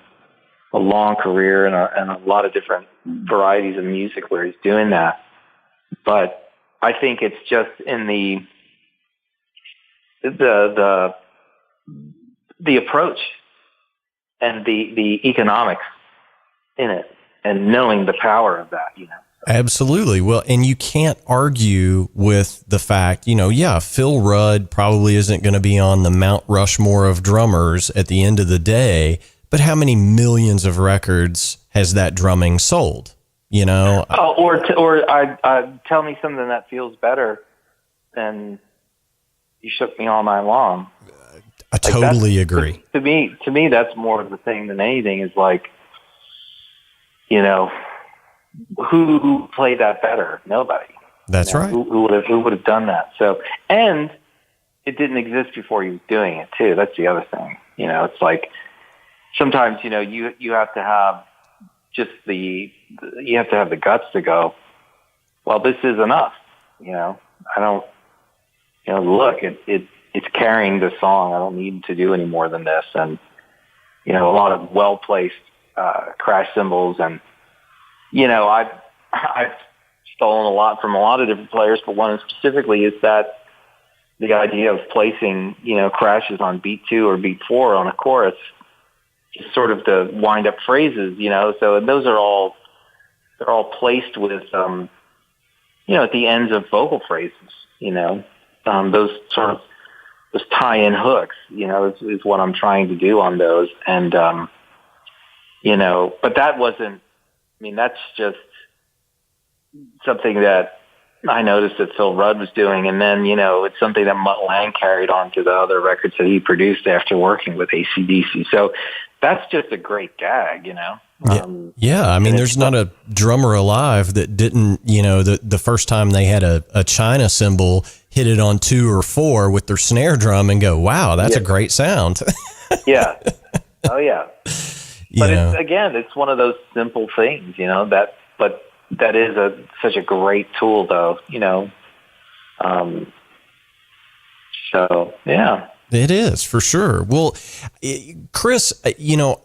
long career and a lot of different varieties of music where he's doing that. But I think it's just in the approach and the economics in it, and knowing the power of that, you know. Absolutely. Well, and you can't argue with the fact, you know, yeah, Phil Rudd probably isn't going to be on the Mount Rushmore of drummers at the end of the day, but how many millions of records has that drumming sold? You know? Oh, or tell me something that feels better than You Shook Me All Night Long. I totally agree. To me, that's more of the thing than anything. Is like, you know, who played that better? Nobody. That's right. Who would have done that? So, and it didn't exist before he was doing it too. That's the other thing. You know, it's like sometimes, you know, you have to have just you have to have the guts to go, well, this is enough. You know, I don't, you know, look, it's carrying the song. I don't need to do any more than this. And, you know, a lot of well-placed crash cymbals. And, you know, I've stolen a lot from a lot of different players, but one specifically is that the idea of placing, you know, crashes on beat 2 or beat 4 on a chorus, just sort of to wind up phrases, you know. So those are all, they're all placed with, you know, at the ends of vocal phrases, you know, those tie-in hooks, you know, is what I'm trying to do on those. And, you know, but that wasn't, I mean, that's just something that I noticed that Phil Rudd was doing. And then, you know, it's something that Mutt Lange carried on to the other records that he produced after working with AC/DC. So that's just a great gag, you know? Yeah. I mean, there's not a drummer alive that didn't, you know, the first time they had a China cymbal hit it on 2 or 4 with their snare drum and go, wow, that's a great sound. Yeah. Oh yeah. But it's one of those simple things, you know, but that is such a great tool though, you know? So yeah. It is, for sure. Well, Chris, you know,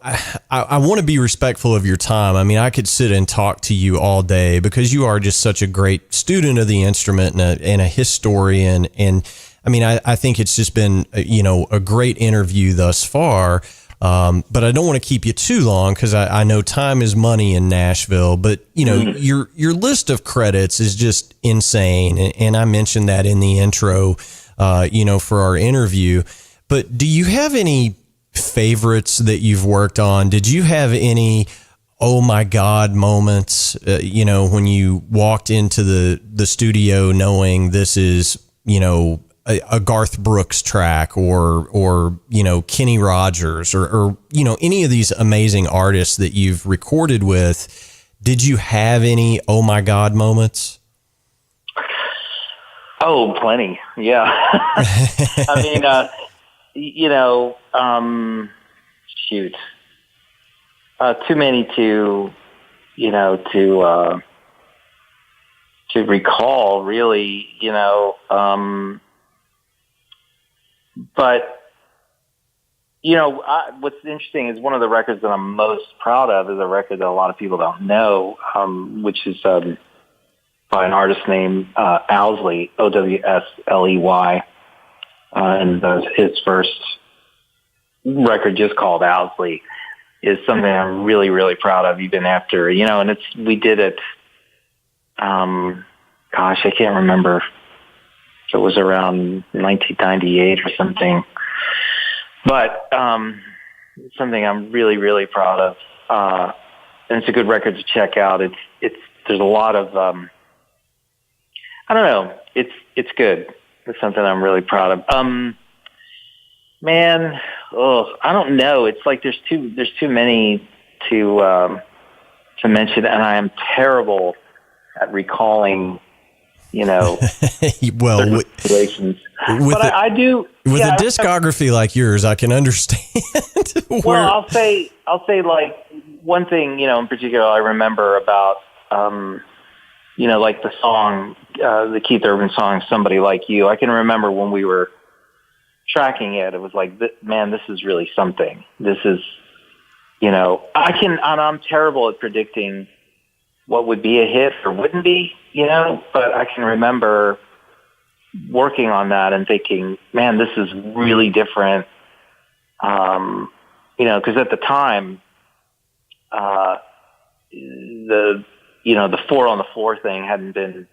I want to be respectful of your time. I mean, I could sit and talk to you all day because you are just such a great student of the instrument and a historian. And I mean, I think it's just been, you know, a great interview thus far. But I don't want to keep you too long because I know time is money in Nashville. But, you know, your list of credits is just insane. And I mentioned that in the intro, you know, for our interview. But do you have any favorites that you've worked on? Did you have any, oh my God moments, you know, when you walked into the studio knowing this is, you know, a Garth Brooks track or Kenny Rogers or any of these amazing artists that you've recorded with, did you have any oh my God moments? Oh, plenty. Yeah. I mean, shoot. Too many to recall, really, but, what's interesting is one of the records that I'm most proud of is a record that a lot of people don't know, which is by an artist named Owsley, Owsley, and his first record, just called Owsley, is something I'm really, really proud of, even after, and we did it, I can't remember if it was around 1998 or something, but something I'm really, really proud of, and it's a good record to check out. There's a lot of, I don't know, it's good. It's something I'm really proud of. Man, I don't know. It's like there's too many to mention, and I am terrible at recalling, well, situations. I do. With a discography like yours, I can understand. Well, I'll say like one thing, in particular I remember about, like the song, the Keith Urban song, Somebody Like You. I can remember when we were tracking it, it was like, man, this is really something. This is, I'm terrible at predicting what would be a hit or wouldn't be, but I can remember working on that and thinking, man, this is really different. Because at the time, the 4 on the Floor thing hadn't been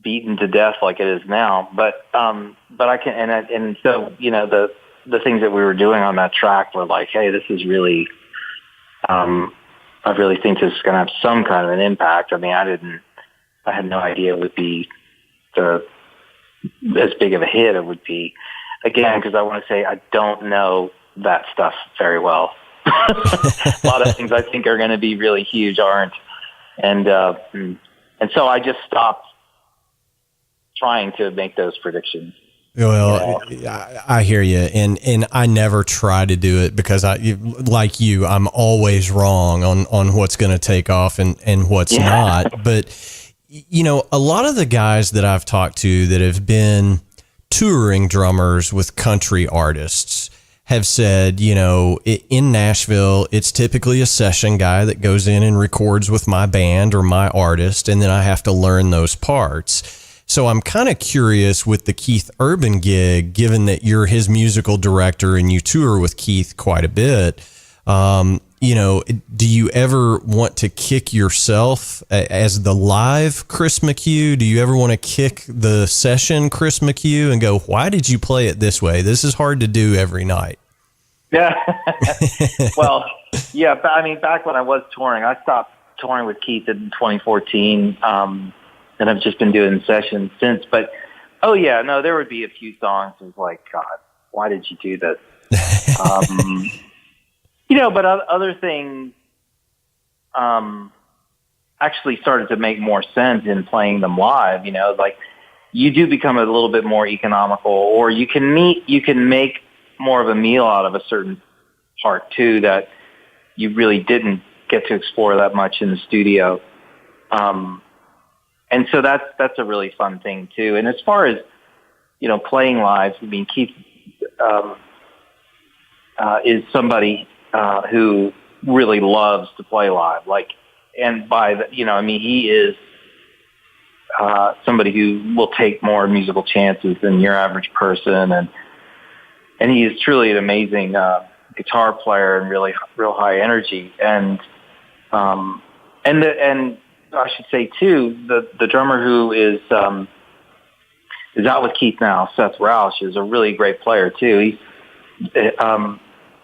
beaten to death like it is now, but I can, and so, the things that we were doing on that track were like, hey, this is really, I really think this is going to have some kind of an impact. I mean, I had no idea it would be as big of a hit it would be. Again, because I want to say I don't know that stuff very well. A lot of things I think are going to be really huge aren't. And so I just stopped trying to make those predictions. Well, I hear you. And I never try to do it because like you, I'm always wrong on what's going to take off and what's not. But, a lot of the guys that I've talked to that have been touring drummers with country artists have said, in Nashville, it's typically a session guy that goes in and records with my band or my artist, and then I have to learn those parts. So I'm kind of curious with the Keith Urban gig, given that you're his musical director and you tour with Keith quite a bit, do you ever want to kick yourself as the live Chris McHugh? Do you ever want to kick the session Chris McHugh and go, why did you play it this way? This is hard to do every night. Yeah. Well, yeah. I mean, back when I was touring, I stopped touring with Keith in 2014. And I've just been doing sessions since. But, there would be a few songs. It was like, God, why did you do this? But other things actually started to make more sense in playing them live. Like you do become a little bit more economical, or you can make more of a meal out of a certain part too that you really didn't get to explore that much in the studio. And so that's a really fun thing too. And as far as, playing live, I mean, Keith is somebody who really loves to play live. Like, and he is somebody who will take more musical chances than your average person, and he is truly an amazing guitar player and really real high energy. And I should say too, the drummer who is out with Keith now, Seth Roush, is a really great player too.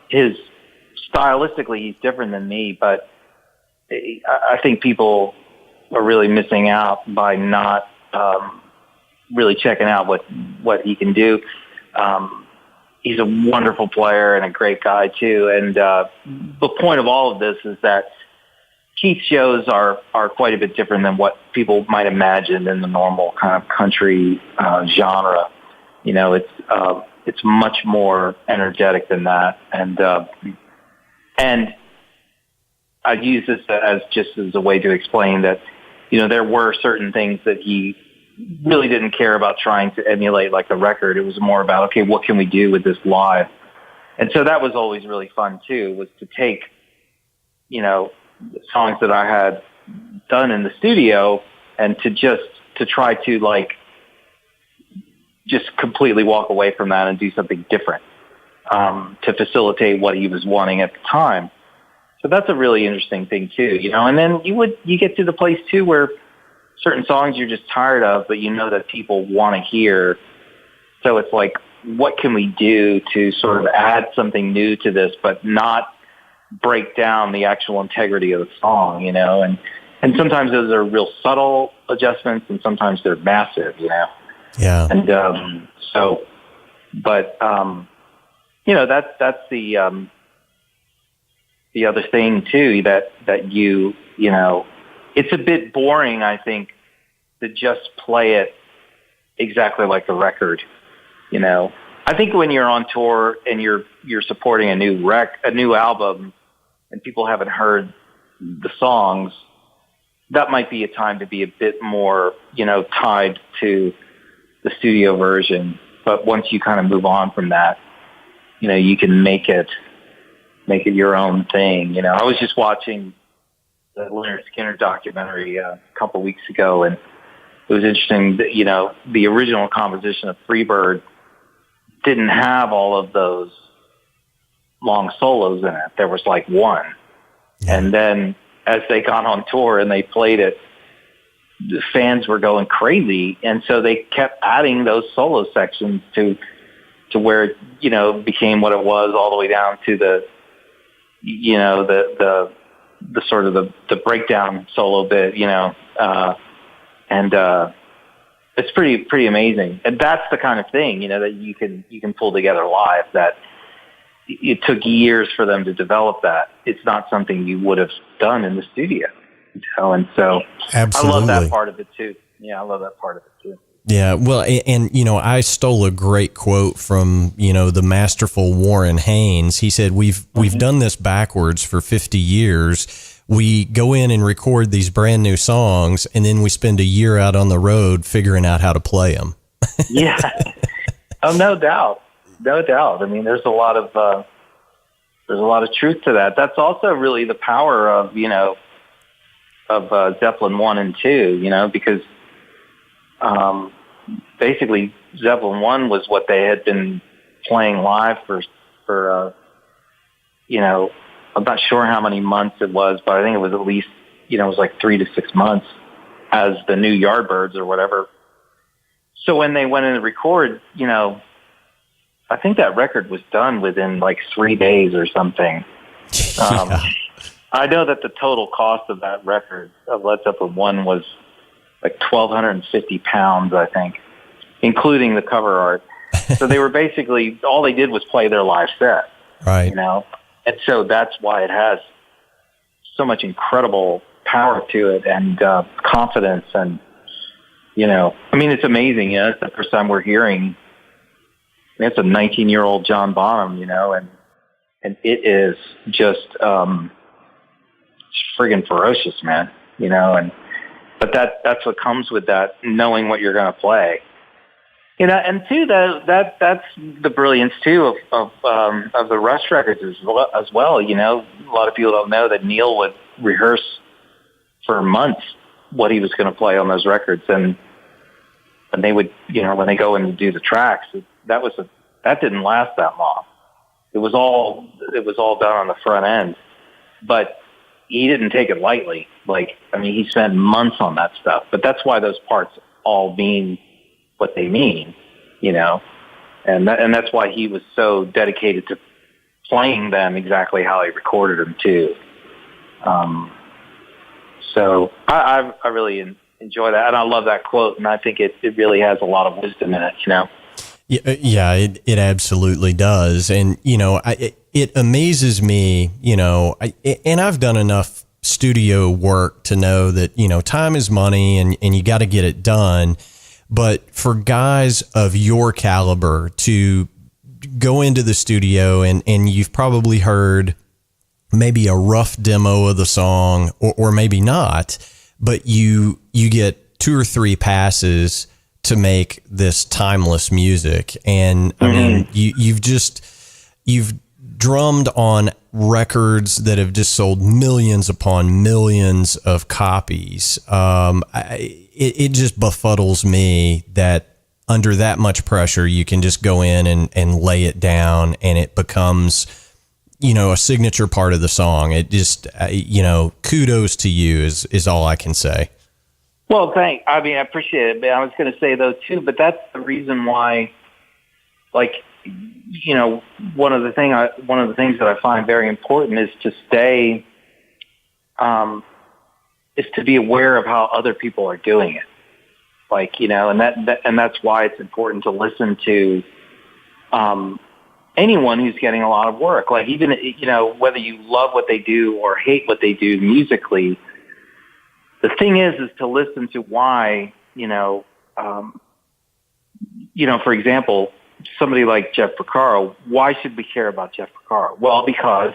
His stylistically, he's different than me, but I think people are really missing out by not really checking out what he can do. He's a wonderful player and a great guy too. And the point of all of this is that Keith's shows are quite a bit different than what people might imagine in the normal kind of country genre. You know, it's much more energetic than that. And I'd use this as a way to explain that, you know, there were certain things that he really didn't care about trying to emulate like the record. It was more about, okay, what can we do with this live? And so that was always really fun too, was to take, you know, songs that I had done in the studio and to try to like just completely walk away from that and do something different to facilitate what he was wanting at the time. So that's a really interesting thing too, you know. And then you get to the place too where certain songs you're just tired of, but you know that people want to hear. So it's like, what can we do to sort of add something new to this, but not break down the actual integrity of the song, you know? And sometimes those are real subtle adjustments, and sometimes they're massive, you know? Yeah. And you know, that's the other thing too, that you know, it's a bit boring, I think, to just play it exactly like the record, you know. I think when you're on tour and you're supporting a new album, and people haven't heard the songs, that might be a time to be a bit more, you know, tied to the studio version. But once you kind of move on from that, you know, you can make it your own thing. You know, I was just watching the Leonard Skinner documentary a couple weeks ago, and it was interesting that, you know, the original composition of Freebird didn't have all of those long solos in it. There was like one. Yeah. And then as they got on tour and they played it, the fans were going crazy. And so they kept adding those solo sections to where it, you know, became what it was, all the way down to the, you know, the sort of the breakdown solo bit, you know, and it's pretty amazing. And that's the kind of thing, you know, that you can pull together live, that it took years for them to develop that. It's not something you would have done in the studio, you know? And so absolutely. I love that part of it too. Yeah, I love that part of it too. Yeah, well, and you know, I stole a great quote from, you know, the masterful Warren Haynes. He said, we've done this backwards for 50 years. We go in and record these brand new songs, and then we spend a year out on the road figuring out how to play them. Yeah. Oh, no doubt. No doubt. I mean, there's a lot of truth to that. That's also really the power of, you know, of Zeppelin 1 and 2, you know, because basically Zeppelin 1 was what they had been playing live for you know, I'm not sure how many months it was, but I think it was at least, you know, it was like 3 to 6 months as the new Yardbirds or whatever. So when they went in to record, you know, I think that record was done within like 3 days or something. Yeah. I know that the total cost of that record of Led Zeppelin 1 was like £1,250, I think, including the cover art. So they were basically, all they did was play their live set, right? You know, and so that's why it has so much incredible power to it and confidence, and you know, I mean, it's amazing. You know, it's the first time we're hearing. It's a 19-year-old John Bonham, you know, and it is just friggin' ferocious, man, you know, but that's what comes with that, knowing what you're going to play, you know. And too, that's the brilliance too of the Rush records as well. You know, a lot of people don't know that Neil would rehearse for months what he was going to play on those records, and they would, you know, when they go in to do the tracks, that didn't last that long. It was all done on the front end, but he didn't take it lightly. Like, I mean, he spent months on that stuff, but that's why those parts all mean what they mean, you know, and that's why he was so dedicated to playing them exactly how he recorded them too. So I really enjoy that. And I love that quote, and I think it really has a lot of wisdom in it, you know? Yeah, it absolutely does. And, you know, it amazes me, you know, and I've done enough studio work to know that, you know, time is money and you got to get it done. But for guys of your caliber to go into the studio and you've probably heard maybe a rough demo of the song or maybe not, but you get 2 or 3 passes to make this timeless music. And I mean, you've drummed on records that have just sold millions upon millions of copies. It just befuddles me that under that much pressure, you can just go in and lay it down and it becomes, you know, a signature part of the song. It just, you know, kudos to you is all I can say. Well, thanks. I mean, I appreciate it, but I was going to say though too, but that's the reason why, like, you know, one of the things that I find very important is to stay, is to be aware of how other people are doing it. Like, you know, and that's why it's important to listen to, anyone who's getting a lot of work. Like, even, you know, whether you love what they do or hate what they do musically, the thing is to listen to why, you know, for example, somebody like Jeff Porcaro, why should we care about Jeff Porcaro? Well, because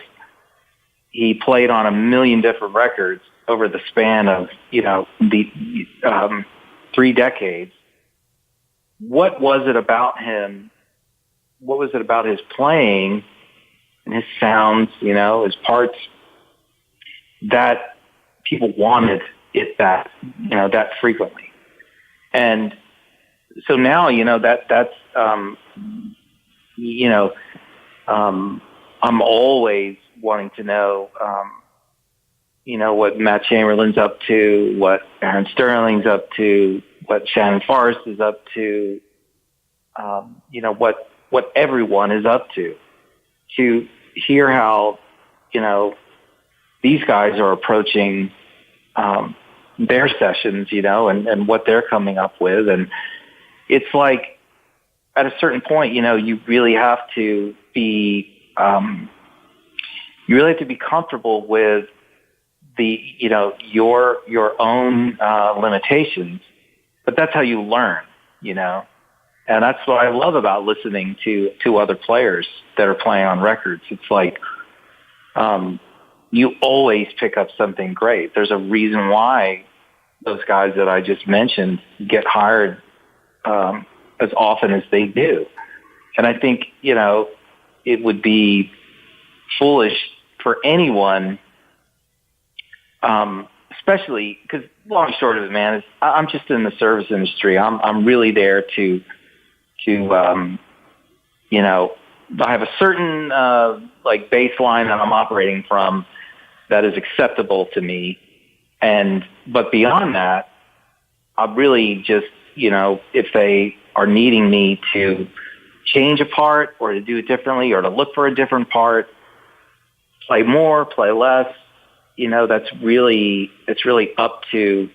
he played on a million different records over the span of, you know, the 3 decades. What was it about him? What was it about his playing and his sounds, you know, his parts, that people wanted it that frequently? And so now, you know, that's I'm always wanting to know, you know, what Matt Chamberlain's up to, what Aaron Sterling's up to, what Shannon Forrest is up to, you know, what everyone is up to hear how, you know, these guys are approaching their sessions, you know, and what they're coming up with. And it's like, at a certain point, you know, you really have to be comfortable with the, you know, your own limitations, but that's how you learn, you know. And that's what I love about listening to other players that are playing on records. It's like, you always pick up something great. There's a reason why those guys that I just mentioned get hired as often as they do. And I think, you know, it would be foolish for anyone, especially because long and short of it, man, is I'm just in the service industry. I'm really there to you know, I have a certain like baseline that I'm operating from that is acceptable to me. But beyond that, I'm really just, you know, if they are needing me to change a part or to do it differently or to look for a different part, play more, play less, you know, it's really up to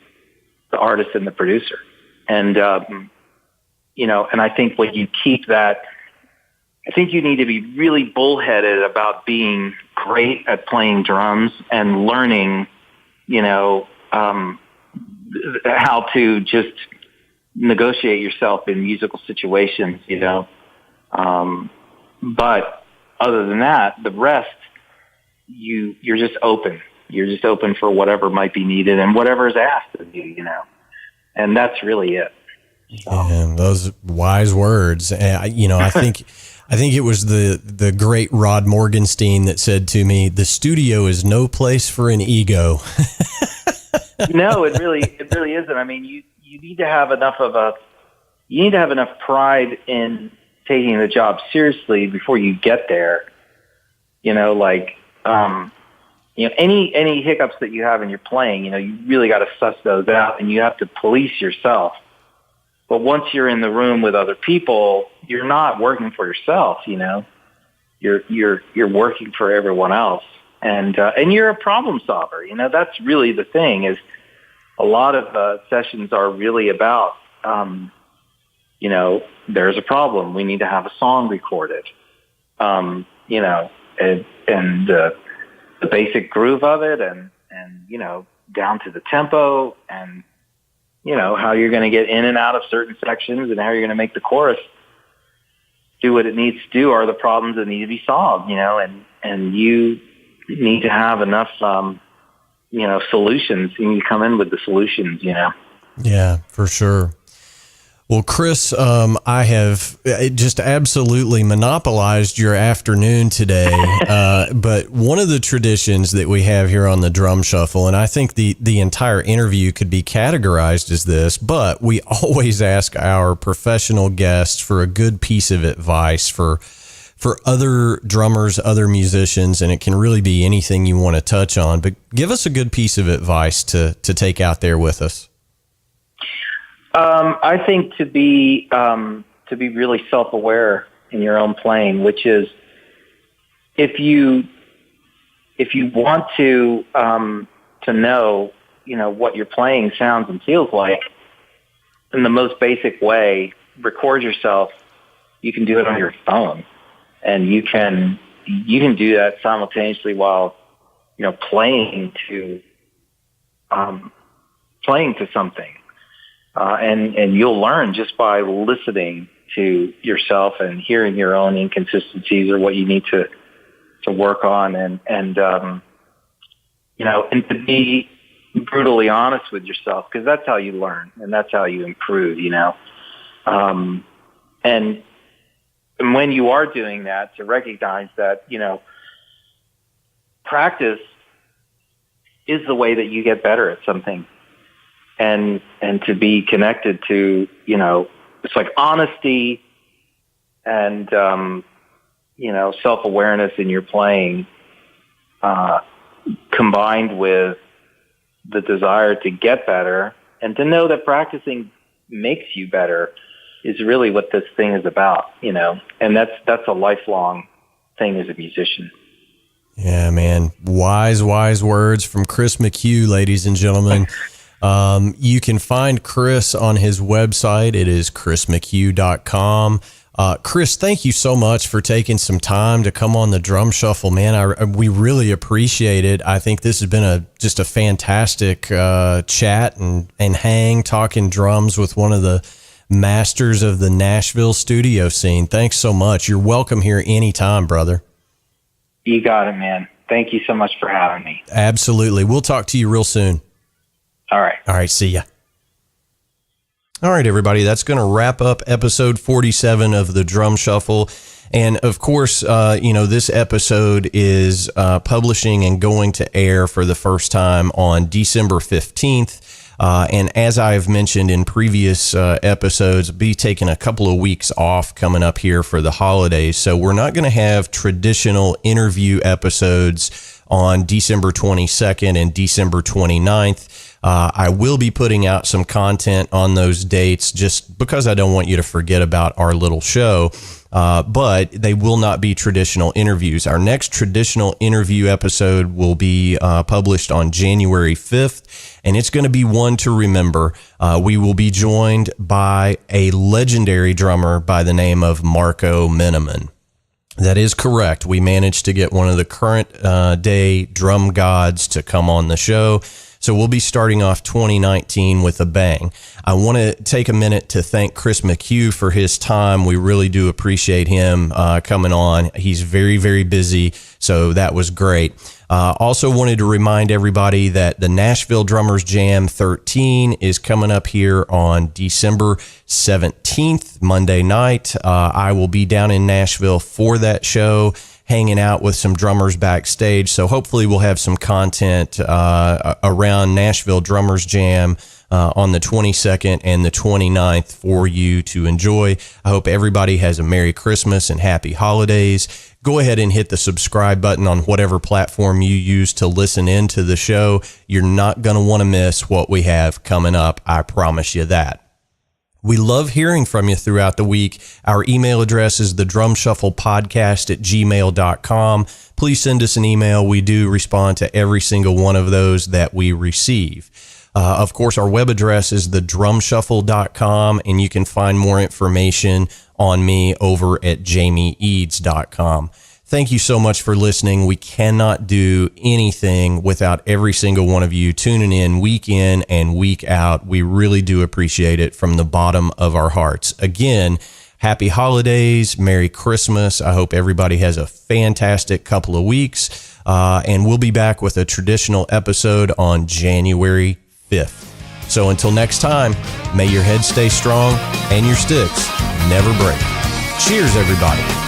the artist and the producer. And, you know, and I think when you keep that, I think you need to be really bullheaded about being great at playing drums and learning, you know, how to just negotiate yourself in musical situations, you know. But other than that, the rest, you're just open. You're just open for whatever might be needed and whatever is asked of you, you know. And that's really it. So. Yeah, those wise words. You know, I think it was the great Rod Morgenstein that said to me, "The studio is no place for an ego." No, it really isn't. I mean, you need to have enough pride in taking the job seriously before you get there. You know, like, you know, any hiccups that you have in your playing, you know, you really got to suss those out and you have to police yourself. But once you're in the room with other people, you're not working for yourself, you know. You're working for everyone else. And you're a problem solver. You know, that's really the thing is, a lot of sessions are really about, there's a problem. We need to have a song recorded, and the basic groove of it and down to the tempo and, how you're going to get in and out of certain sections and how you're going to make the chorus do what it needs to do are the problems that need to be solved, and you need to have enough, solutions, and you come in with the solutions, Yeah, for sure. Well, Chris, I have just absolutely monopolized your afternoon today. But one of the traditions that we have here on the Drum Shuffle, and I think the entire interview could be categorized as this, but we always ask our professional guests for a good piece of advice for other drummers, other musicians, and it can really be anything you want to touch on. But give us a good piece of advice to take out there with us. I think to be really self-aware in your own playing, which is if you want to know, what your playing sounds and feels like in the most basic way, record yourself. You can do it on your phone, and you can do that simultaneously while, playing to something. And you'll learn just by listening to yourself and hearing your own inconsistencies or what you need to work on, and to be brutally honest with yourself, because that's how you learn and that's how you improve. And when you are doing that, to recognize that practice is the way that you get better at something. And to be connected to, it's like honesty and, self-awareness in your playing, combined with the desire to get better and to know that practicing makes you better is really what this thing is about, and that's a lifelong thing as a musician. Yeah, man. Wise words from Chris McHugh, ladies and gentlemen. You can find Chris on his website. It is chrismchugh.com. Chris, thank you so much for taking some time to come on the Drum Shuffle, man. We really appreciate it. I think this has been just a fantastic chat and hang, talking drums with one of the masters of the Nashville studio scene. Thanks so much. You're welcome here anytime, brother. You got it, man. Thank you so much for having me. Absolutely. We'll talk to you real soon. All right. See ya. All right, everybody. That's going to wrap up episode 47 of the Drum Shuffle. And of course, this episode is publishing and going to air for the first time on December 15th. And as I've mentioned in previous episodes, be taking a couple of weeks off coming up here for the holidays. So we're not going to have traditional interview episodes on December 22nd and December 29th. I will be putting out some content on those dates just because I don't want you to forget about our little show. But they will not be traditional interviews. Our next traditional interview episode will be published on January 5th, and it's going to be one to remember. We will be joined by a legendary drummer by the name of Marco Miniman. That is correct. We managed to get one of the current day drum gods to come on the show. So we'll be starting off 2019 with a bang. I want to take a minute to thank Chris McHugh for his time. We really do appreciate him coming on. He's very, very busy, so that was great. Also wanted to remind everybody that the Nashville Drummers Jam 13 is coming up here on December 17th, Monday night. I will be down in Nashville for that show, hanging out with some drummers backstage. So hopefully we'll have some content around Nashville Drummers Jam on the 22nd and the 29th for you to enjoy. I hope everybody has a Merry Christmas and Happy Holidays. Go ahead and hit the subscribe button on whatever platform you use to listen into the show. You're not going to want to miss what we have coming up. I promise you that. We love hearing from you throughout the week. Our email address is thedrumshufflepodcast@gmail.com. Please send us an email. We do respond to every single one of those that we receive. Of course, our web address is thedrumshuffle.com, and you can find more information on me over at jamieeads.com. Thank you so much for listening. We cannot do anything without every single one of you tuning in and week out. We really do appreciate it from the bottom of our hearts. Again, happy holidays, Merry Christmas. I hope everybody has a fantastic couple of weeks, and we'll be back with a traditional episode on January 5th. So until next time, may your head stay strong and your sticks never break. Cheers, everybody.